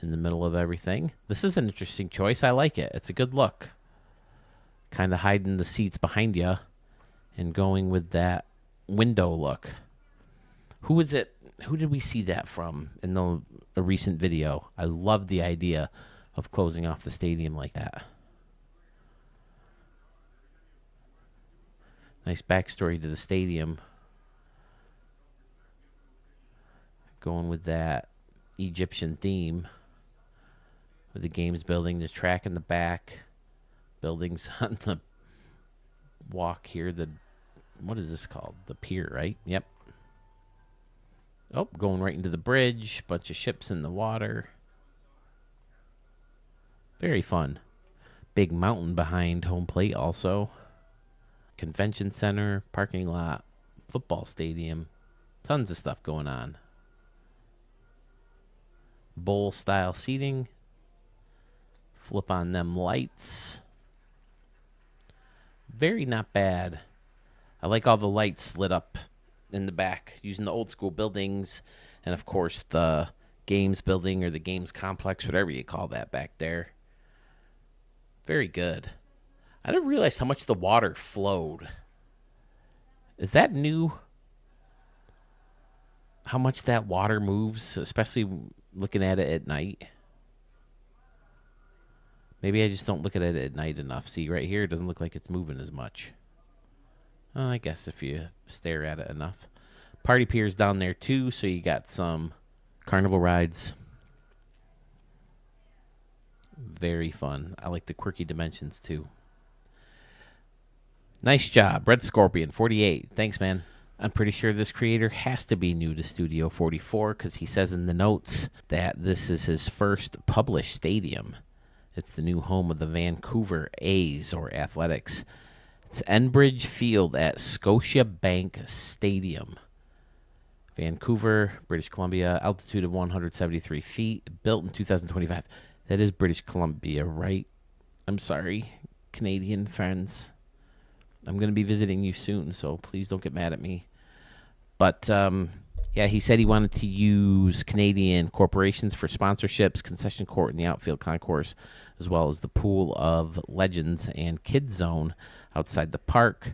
[SPEAKER 1] in the middle of everything. This is an interesting choice. I like it. It's a good look. Kind of hiding the seats behind you and going with that window look. Who is it? Who did we see that from in a recent video? I love the idea of closing off the stadium like that. Nice backstory to the stadium. Going with that Egyptian theme with the games building, the track in the back, buildings on the walk here. What is this called? The pier, right? Yep. Oh, going right into the bridge. Bunch of ships in the water. Very fun. Big mountain behind home plate also. Convention center, parking lot, football stadium. Tons of stuff going on. Bowl style seating. Flip on them lights. Very not bad. I like all the lights lit up in the back using the old school buildings and of course the games building or the games complex, whatever you call that back there. Very good. I didn't realize how much the water flowed. Is that new? How much that water moves, especially looking at it at night. Maybe I just don't look at it at night enough. See, right here, it doesn't look like it's moving as much. I guess if you stare at it enough. Party piers down there, too, so you got some carnival rides. Very fun. I like the quirky dimensions, too. Nice job. Red Scorpion, 48. Thanks, man. I'm pretty sure this creator has to be new to Studio 44 because he says in the notes that this is his first published stadium. It's the new home of the Vancouver A's, or Athletics. It's Enbridge Field at Scotiabank Stadium. Vancouver, British Columbia, altitude of 173 feet, built in 2025. That is British Columbia, right? I'm sorry, Canadian friends. I'm going to be visiting you soon, so please don't get mad at me. But yeah, he said he wanted to use Canadian corporations for sponsorships, concession court, and the outfield concourse, as well as the pool of legends and kids zone outside the park.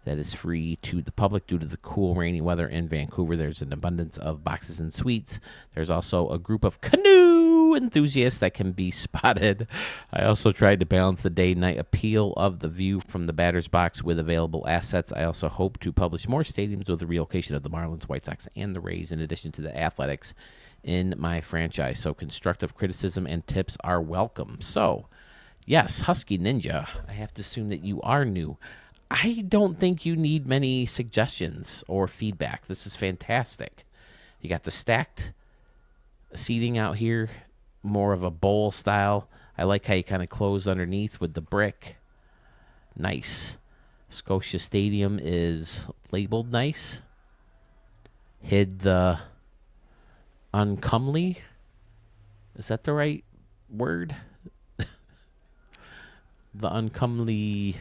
[SPEAKER 1] That is free to the public due to the cool, rainy weather in Vancouver. There's an abundance of boxes and suites. There's also a group of canoe enthusiasts that can be spotted. I also tried to balance the day-night appeal of the view from the batter's box with available assets. I also hope to publish more stadiums with the relocation of the Marlins, White Sox, and the Rays, in addition to the Athletics in my franchise. So constructive criticism and tips are welcome. So, yes, Husky Ninja, I have to assume that you are new. I don't think you need many suggestions or feedback. This is fantastic. You got the stacked seating out here, more of a bowl style. I like how you kind of close underneath with the brick. Nice. Scotia Stadium is labeled nice. Hid the uncomely. Is that the right word? The uncomely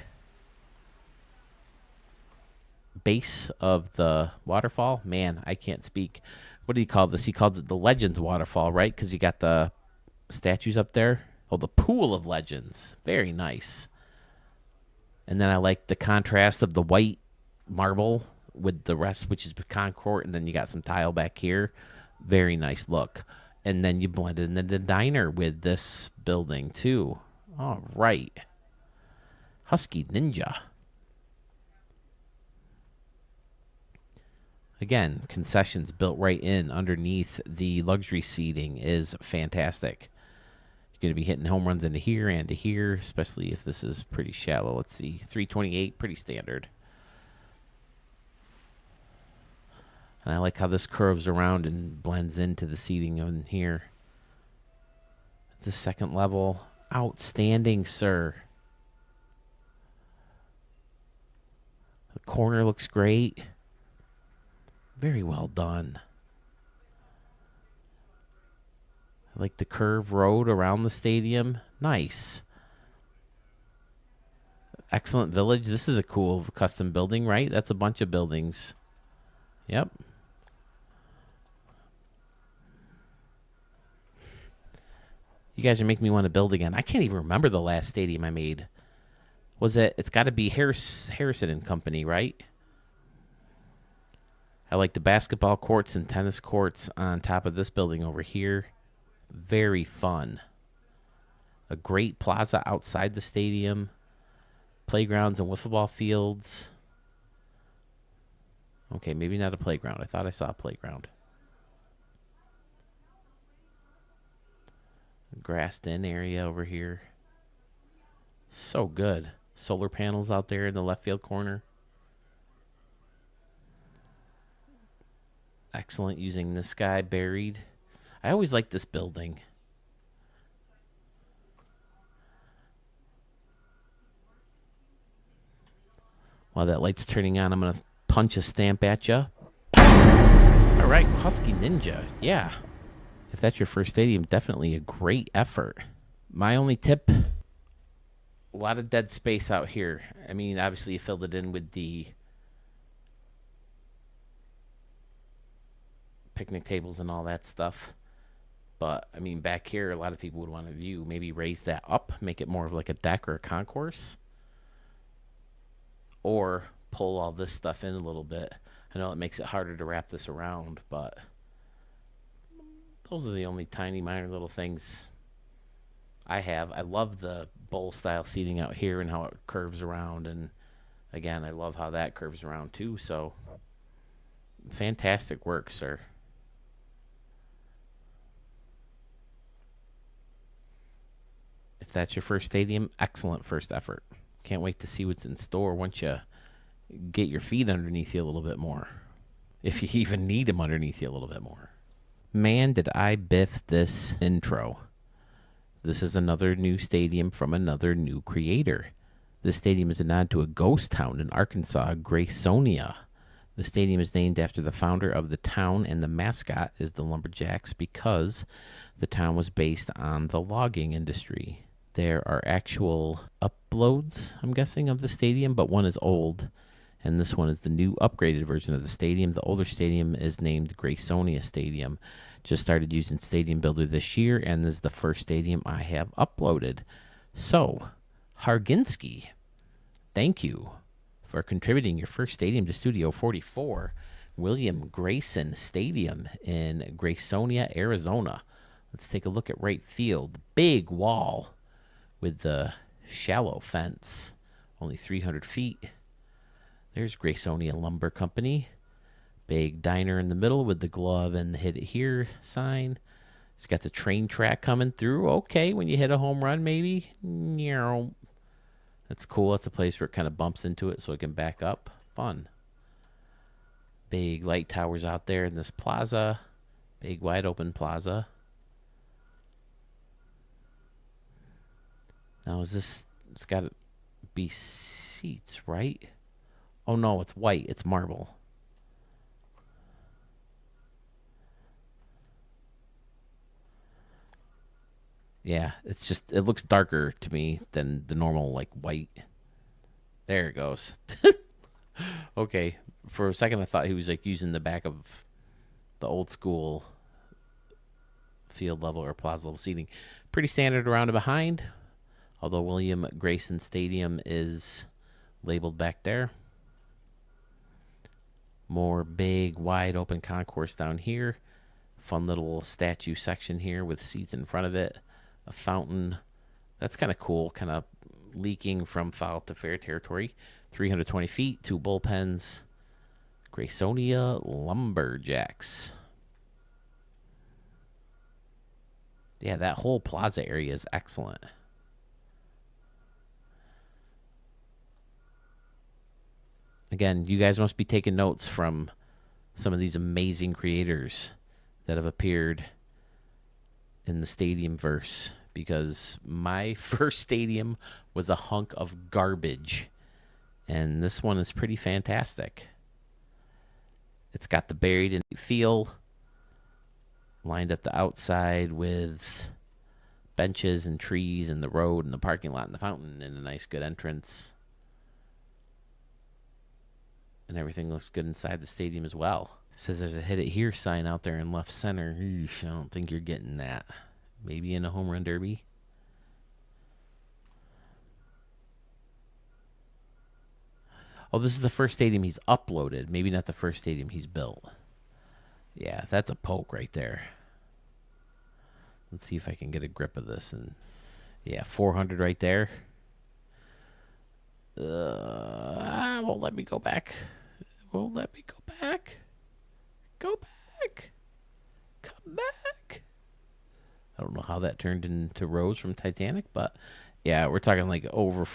[SPEAKER 1] base of the waterfall. Man, I can't speak. What do you call this? He calls it the Legends Waterfall, right? Because you got the statues up there. Oh, the Pool of Legends. Very nice. And then I like the contrast of the white marble with the rest, which is pecan court, and then you got some tile back here. Very nice look. And then you blended in the diner with this building too. All right. Husky Ninja. Again, concessions built right in underneath the luxury seating is fantastic. You're going to be hitting home runs into here and to here, especially if this is pretty shallow. Let's see, 328, pretty standard. And I like how this curves around and blends into the seating in here. The second level, outstanding, sir. The corner looks great. Very well done. I like the curved road around the stadium. Nice. Excellent village. This is a cool custom building, right? That's a bunch of buildings. Yep. You guys are making me want to build again. I can't even remember the last stadium I made. It's got to be Harrison and Company, right? I like the basketball courts and tennis courts on top of this building over here. Very fun. A great plaza outside the stadium. Playgrounds and wiffle ball fields. Okay, maybe not a playground. I thought I saw a playground. Grassed in area over here. So good. Solar panels out there in the left field corner. Excellent using this guy buried. I always like this building. While that light's turning on, I'm going to punch a stamp at you. All right, Husky Ninja. Yeah. If that's your first stadium, definitely a great effort. My only tip, a lot of dead space out here. I mean, obviously you filled it in with the picnic tables and all that stuff. But, I mean, back here, a lot of people would want to view. Maybe raise that up, make it more of like a deck or a concourse. Or pull all this stuff in a little bit. I know it makes it harder to wrap this around, but those are the only tiny, minor little things I have. I love the bowl-style seating out here and how it curves around. And, again, I love how that curves around, too. So, fantastic work, sir. If that's your first stadium, excellent first effort. Can't wait to see what's in store once you get your feet underneath you a little bit more. If you even need them underneath you a little bit more. Man, did I biff this intro. This is another new stadium from another new creator. This stadium is a nod to a ghost town in Arkansas, Graysonia. The stadium is named after the founder of the town, and the mascot is the Lumberjacks because the town was based on the logging industry. There are actual uploads, I'm guessing, of the stadium, but one is old, and this one is the new upgraded version of the stadium. The older stadium is named Graysonia Stadium. Just started using Stadium Builder this year, and this is the first stadium I have uploaded. So, Harginski, thank you for contributing your first stadium to Studio 44, William Grayson Stadium in Graysonia, Arizona. Let's take a look at right field. Big wall with the shallow fence, only 300 feet. There's Graysonia Lumber Company. Big diner in the middle with the glove and the hit it here sign. It's got the train track coming through. Okay, when you hit a home run, maybe. That's cool. That's a place where it kind of bumps into it so it can back up. Fun. Big light towers out there in this plaza. Big wide open plaza. Now is this, it's got to be seats, right? Oh no, it's white. It's marble. Yeah, it's just, it looks darker to me than the normal, like, white. There it goes. Okay, for a second I thought he was, like, using the back of the old school field level or plaza level seating. Pretty standard around and behind, although William Grayson Stadium is labeled back there. More big, wide open concourse down here. Fun little statue section here with seats in front of it. A fountain. That's kind of cool, kind of leaking from foul to fair territory. 320 feet, 2 bullpens. Graysonia Lumberjacks. Yeah, that whole plaza area is excellent. Again, you guys must be taking notes from some of these amazing creators that have appeared in the stadium verse, because my first stadium was a hunk of garbage, and this one is pretty fantastic. It's got the buried in feel, lined up the outside with benches and trees and the road and the parking lot and the fountain and a nice good entrance. And everything looks good inside the stadium as well. It says there's a hit it here sign out there in left center. Eesh, I don't think you're getting that. Maybe in a home run derby. Oh, this is the first stadium he's uploaded. Maybe not the first stadium he's built. Yeah, that's a poke right there. Let's see if I can get a grip of this. And yeah, 400 right there. Won't let me go back. Won't let me go back. Go back. Come back. I don't know how that turned into Rose from Titanic, but yeah, we're talking like over,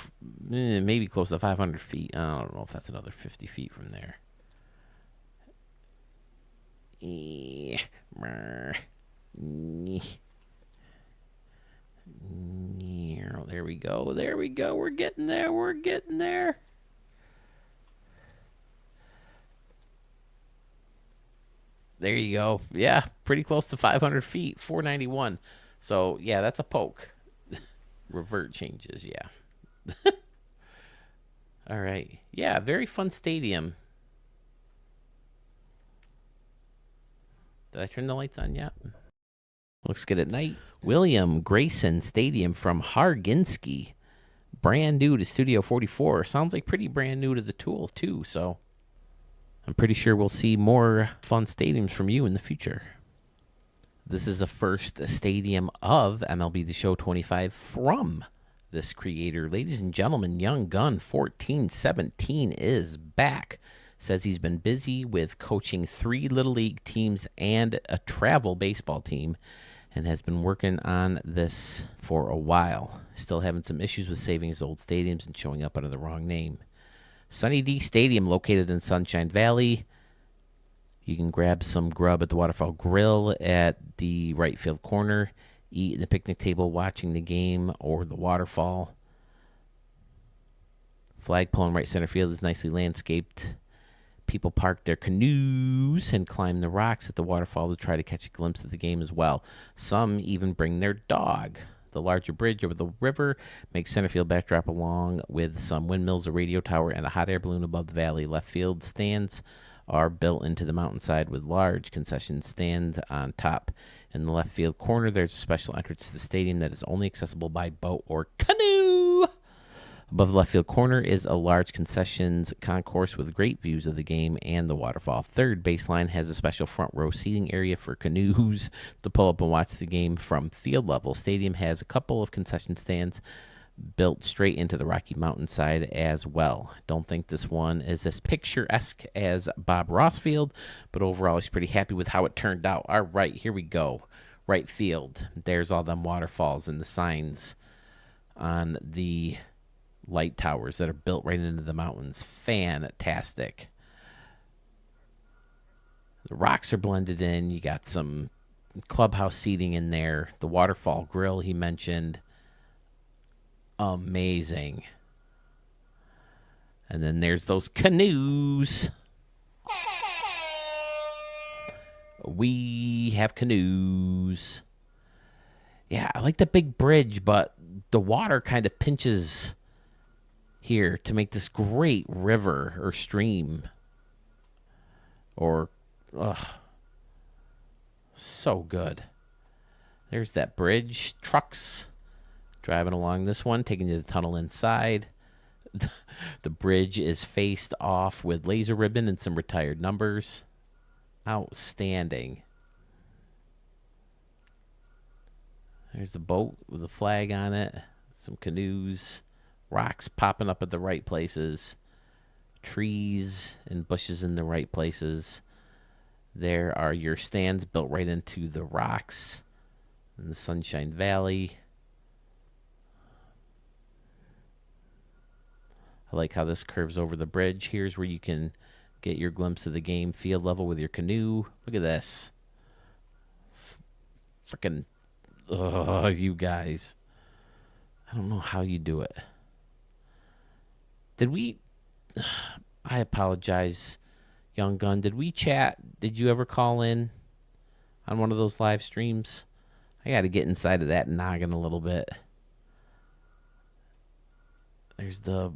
[SPEAKER 1] maybe close to 500 feet. I don't know if that's another 50 feet from there. There we go. There we go. We're getting there. We're getting there. There you go. Yeah, pretty close to 500 feet, 491. So, yeah, that's a poke. Revert changes, yeah. All right. Yeah, very fun stadium. Did I turn the lights on yet? Looks good at night. William Grayson Stadium from Harginski. Brand new to Studio 44. Sounds like pretty brand new to the tool, too, so I'm pretty sure we'll see more fun stadiums from you in the future. This is the first stadium of MLB The Show 25 from this creator. Ladies and gentlemen, Young Gun 1417 is back. Says he's been busy with coaching 3 Little League teams and a travel baseball team, and has been working on this for a while. Still having some issues with saving his old stadiums and showing up under the wrong name. Sunny D Stadium, located in Sunshine Valley. You can grab some grub at the Waterfall Grill at the right field corner, eat at the picnic table watching the game or the waterfall. Flagpole in right center field is nicely landscaped. People park their canoes and climb the rocks at the waterfall to try to catch a glimpse of the game as well. Some even bring their dog. The larger bridge over the river makes center field backdrop along with some windmills, a radio tower, and a hot air balloon above the valley. Left field stands are built into the mountainside with large concession stands on top. In the left field corner, there's a special entrance to the stadium that is only accessible by boat or canoe. Above the left field corner is a large concessions concourse with great views of the game and the waterfall. Third baseline has a special front row seating area for canoes to pull up and watch the game from field level. Stadium has a couple of concession stands built straight into the Rocky Mountain side as well. Don't think this one is as picturesque as Bob Ross Field, but overall he's pretty happy with how it turned out. All right, here we go. Right field. There's all them waterfalls and the signs on the light towers that are built right into the mountains. Fantastic. The rocks are blended in. You got some clubhouse seating in there. The waterfall grill he mentioned. Amazing. And then there's those canoes. We have canoes. Yeah, I like the big bridge, but the water kind of pinches here to make this great river or stream. Or, so good. There's that bridge. Trucks driving along this one, taking you to the tunnel inside. The bridge is faced off with laser ribbon and some retired numbers. Outstanding. There's a boat with a flag on it. Some canoes. Rocks popping up at the right places. Trees and bushes in the right places. There are your stands built right into the rocks in the Sunshine Valley. I like how this curves over the bridge. Here's where you can get your glimpse of the game field level with your canoe. Look at this. Freaking, you guys. I don't know how you do it. Did we... I apologize, Young Gun. Did we chat? Did you ever call in on one of those live streams? I got to get inside of that noggin a little bit. There's the...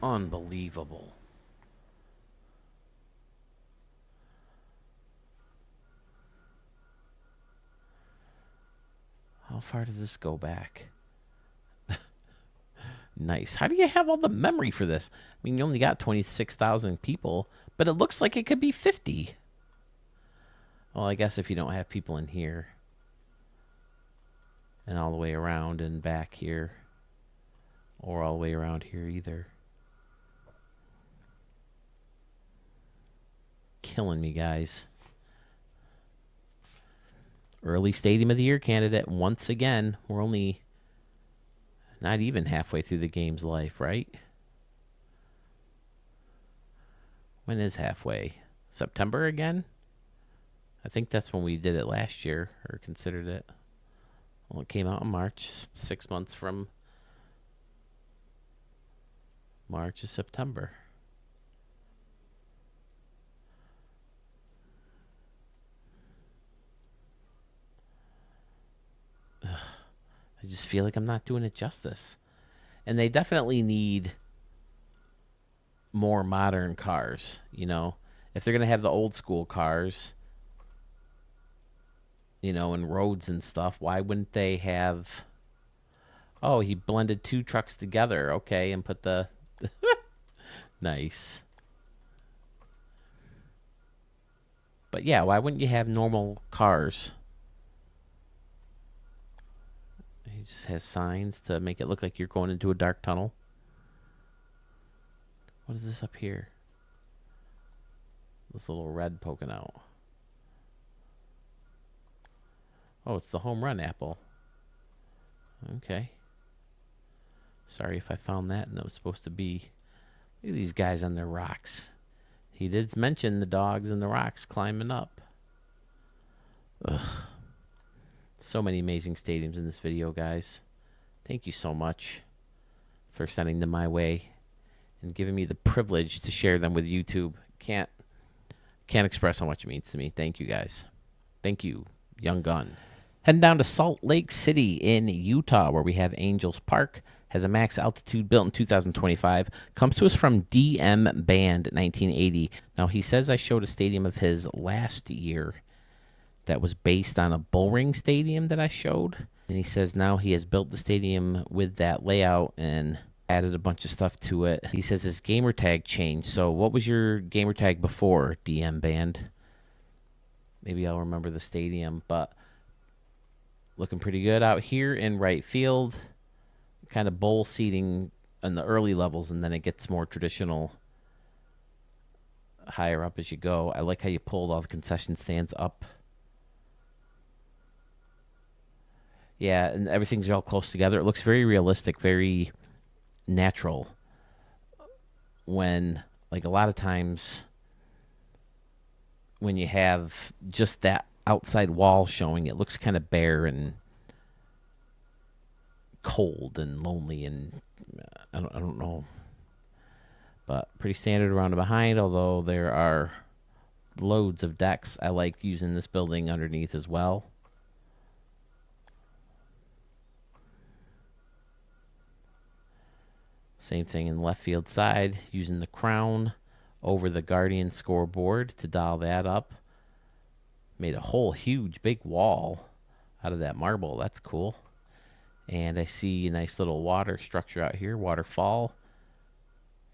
[SPEAKER 1] Unbelievable. How far does this go back? Nice. How do you have all the memory for this? I mean, you only got 26,000 people, but it looks like it could be 50. Well, I guess if you don't have people in here and all the way around and back here, or all the way around here either. Killing me, guys. Early Stadium of the Year candidate once again. We're only not even halfway through the game's life, right? When is halfway? September again? I think that's when we did it last year, or considered it. Well, it came out in March, 6 months from March to September. I just feel like I'm not doing it justice. And they definitely need more modern cars, you know. If they're going to have the old school cars, you know, and roads and stuff, why wouldn't they have... Oh, he blended two trucks together, okay, and put the... Nice. But yeah, why wouldn't you have normal cars? He just has signs to make it look like you're going into a dark tunnel. What is this up here? This little red poking out. Oh, it's the home run apple. Okay. Sorry if I found that and it was supposed to be... Look at these guys on their rocks. He did mention the dogs and the rocks climbing up. So many amazing stadiums in this video, guys. Thank you so much for sending them my way and giving me the privilege to share them with YouTube. Can't express how much it means to me. Thank you, guys. Thank you, Young Gun. Heading down to Salt Lake City in Utah, where we have Angels Park. Has a max altitude built in 2025. Comes to us from DM Band 1980. Now, he says I showed a stadium of his last year that was based on a bullring stadium that I showed. And he says now he has built the stadium with that layout and added a bunch of stuff to it. He says his gamer tag changed. So what was your gamer tag before, DM Band? Maybe I'll remember the stadium, but looking pretty good out here in right field. Kind of bowl seating in the early levels, and then it gets more traditional higher up as you go. I like how you pulled all the concession stands up. Yeah, and everything's all close together. It looks very realistic, very natural. When, like, a lot of times when you have just that outside wall showing, it looks kind of bare and cold and lonely, and I don't know, but pretty standard around and behind, although there are loads of decks. I like using this building underneath as well. Same thing in left field side, using the crown over the Guardian scoreboard to dial that up. Made a whole huge big wall out of that marble. That's cool. And I see a nice little water structure out here, waterfall.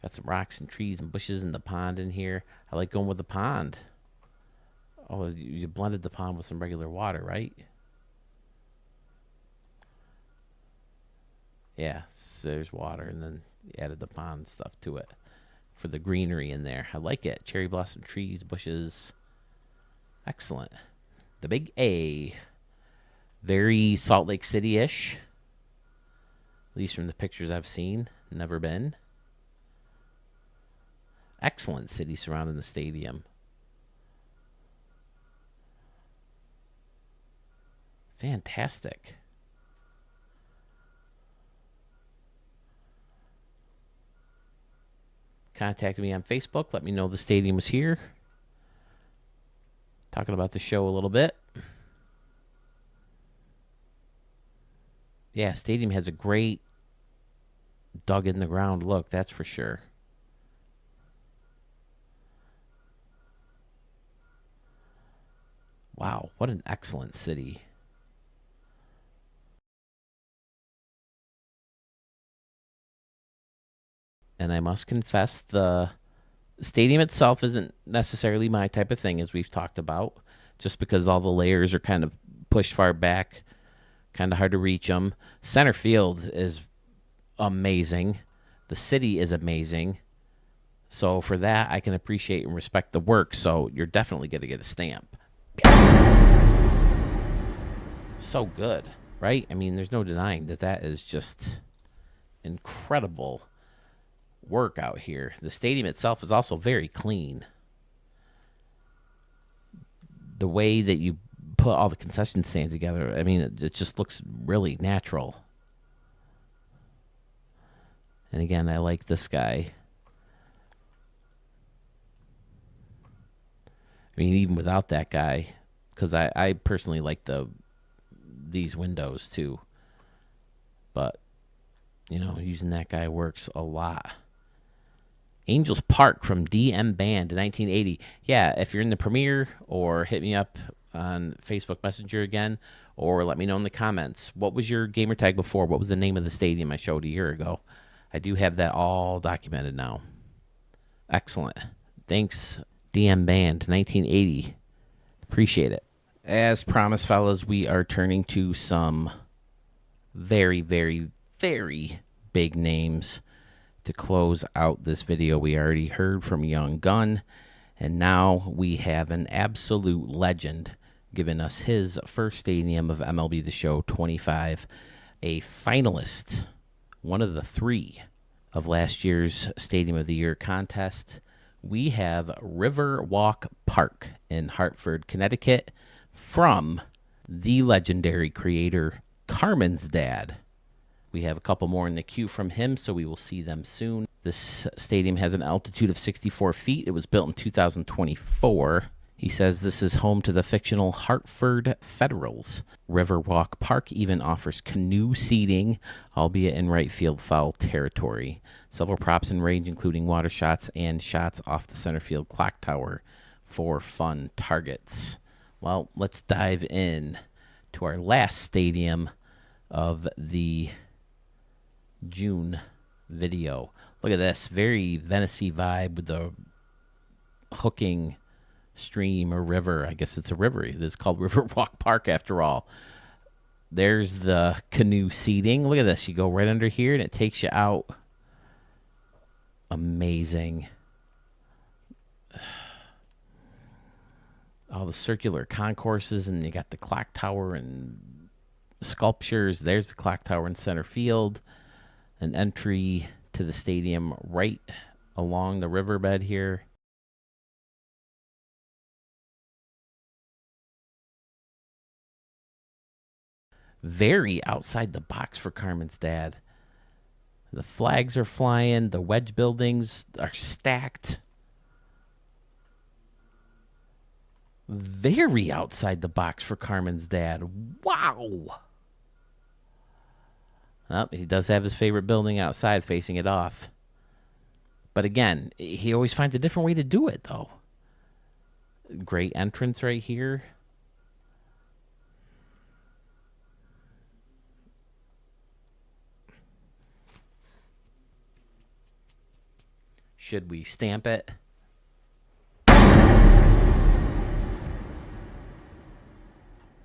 [SPEAKER 1] Got some rocks and trees and bushes in the pond in here. I like going with the pond. Oh, you blended the pond with some regular water, right? Yeah, so there's water, and then you added the pond stuff to it for the greenery in there. I like it. Cherry blossom trees, bushes. Excellent. The big A. Very Salt Lake City-ish. At least from the pictures I've seen. Never been. Excellent city surrounding the stadium. Fantastic. Contact me on Facebook. Let me know the stadium was here. Talking about the show a little bit. Yeah, stadium has a great dug in the ground look, that's for sure. Wow, what an excellent city. And I must confess, the stadium itself isn't necessarily my type of thing, as we've talked about, just because all the layers are kind of pushed far back, kind of hard to reach them. Center field is amazing. The city is amazing. So for that, I can appreciate and respect the work. So you're definitely going to get a stamp. So good, right? I mean, there's no denying that that is just incredible work out here. The stadium itself is also very clean. The way that you put all the concession stands together, I mean, it just looks really natural. And again, I like this guy. I mean, even without that guy, because I personally like these windows too. But, you know, using that guy works a lot. Angels Park from DM Band 1980. Yeah, if you're in the premiere, or hit me up on Facebook Messenger again, or let me know in the comments. What was your gamer tag before? What was the name of the stadium I showed a year ago? I do have that all documented now. Excellent. Thanks, DM Band 1980. Appreciate it. As promised, fellas, we are turning to some very, very, very big names to close out this video. We already heard from Young Gun, and now we have an absolute legend giving us his first stadium of MLB The Show 25, a finalist, one of the three of last year's Stadium of the Year contest. We have Riverwalk Park in Hartford, Connecticut, from the legendary creator Carmen's dad. We have a couple more in the queue from him, so we will see them soon. This stadium has an altitude of 64 feet. It was built in 2024. He says this is home to the fictional Hartford Federals. Riverwalk Park even offers canoe seating, albeit in right field foul territory. Several props in range, including water shots and shots off the center field clock tower for fun targets. Well, let's dive in to our last stadium of the June video. Look at this, very Venice-y vibe with the hooking stream or river. I guess it's a river. It is called Riverwalk Park after all. There's the canoe seating. Look at this. You go right under here and it takes you out. Amazing. All the circular concourses, and you got the clock tower and sculptures. There's the clock tower in center field. An entry to the stadium right along the riverbed here. Very outside the box for Carmen's dad. The flags are flying. The wedge buildings are stacked. Very outside the box for Carmen's dad. Wow. Well, he does have his favorite building outside facing it off. But again, he always finds a different way to do it, though. Great entrance right here. Should we stamp it?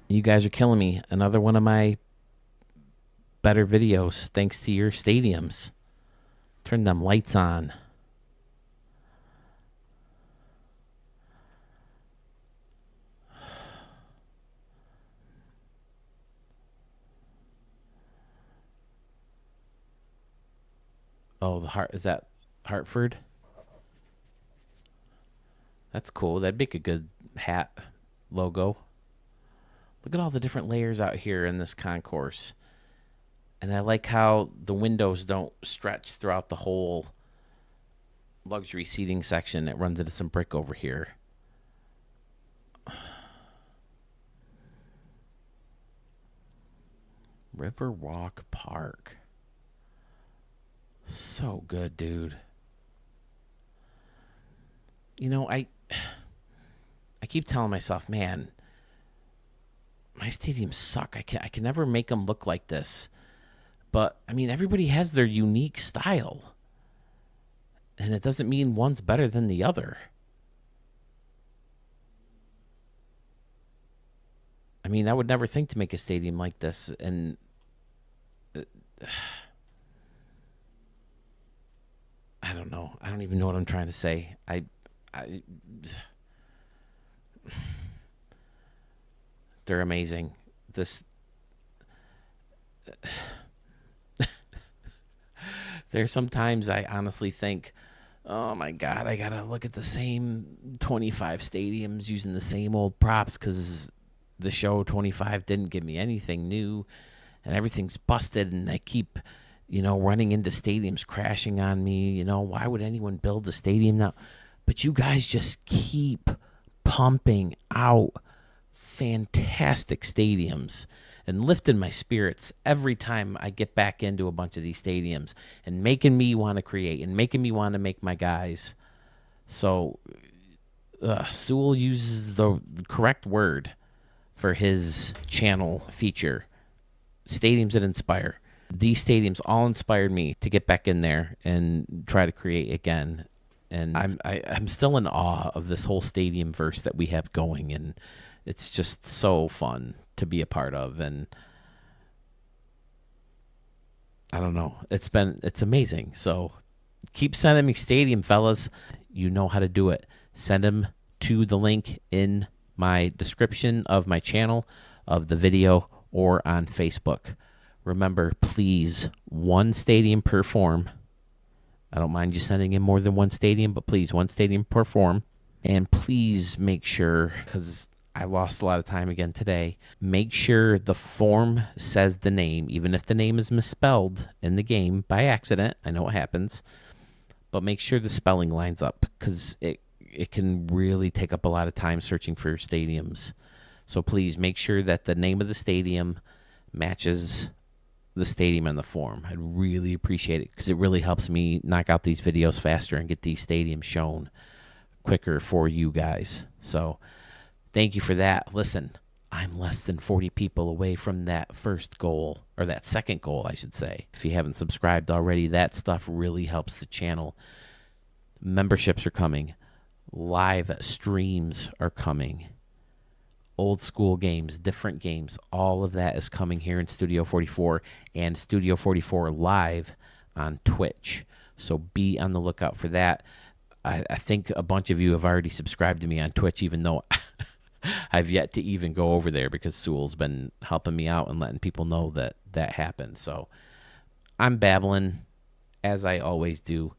[SPEAKER 1] You guys are killing me. Another one of my better videos thanks to your stadiums. Turn them lights on. Oh, is that Hartford? That's cool. That'd make a good hat logo. Look at all the different layers out here in this concourse. And I like how the windows don't stretch throughout the whole luxury seating section. It runs into some brick over here. Riverwalk Park. So good, dude. You know, I keep telling myself, man, my stadiums suck. I can never make them look like this. But I mean, everybody has their unique style. And it doesn't mean one's better than the other. I mean, I would never think to make a stadium like this, and I don't know. I don't even know what I'm trying to say. They're amazing. There's sometimes I honestly think, oh my God, I gotta look at the same 25 stadiums using the same old props because the show 25 didn't give me anything new, and everything's busted, and I keep, running into stadiums crashing on me. Why would anyone build a stadium now? But you guys just keep pumping out fantastic stadiums and lifting my spirits every time I get back into a bunch of these stadiums and making me want to create and making me want to make my guys. So Sewell uses the correct word for his channel feature, Stadiums That Inspire. These stadiums all inspired me to get back in there and try to create again. And I'm still in awe of this whole stadium verse that we have going, and it's just so fun to be a part of. And I don't know, it's amazing. So keep sending me stadium, fellas. You know how to do it. Send them to the link in my description of my channel, of the video, or on Facebook. Remember, please, one stadium per form. I don't mind you sending in more than one stadium, but please, one stadium per form. And please make sure, because I lost a lot of time again today. Make sure the form says the name, even if the name is misspelled in the game by accident. I know it happens. But make sure the spelling lines up, because it can really take up a lot of time searching for stadiums. So please make sure that the name of the stadium matches the stadium on the form. I'd really appreciate it, because it really helps me knock out these videos faster and get these stadiums shown quicker for you guys. So thank you for that. Listen, I'm less than 40 people away from that first goal, or that second goal, I should say. If you haven't subscribed already, that stuff really helps the channel. Memberships are coming. Live streams are coming. Old school games, different games, all of that is coming here in Studio 44 and Studio 44 live on Twitch. So be on the lookout for that. I think a bunch of you have already subscribed to me on Twitch, even though I've yet to even go over there, because Sewell's been helping me out and letting people know that that happened. So I'm babbling, as I always do.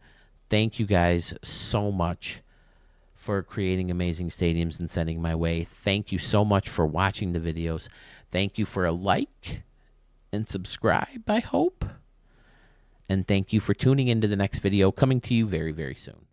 [SPEAKER 1] Thank you guys so much for creating amazing stadiums and sending my way. Thank you so much for watching the videos. Thank you for a like and subscribe, I hope. And thank you for tuning into the next video, coming to you very, very soon.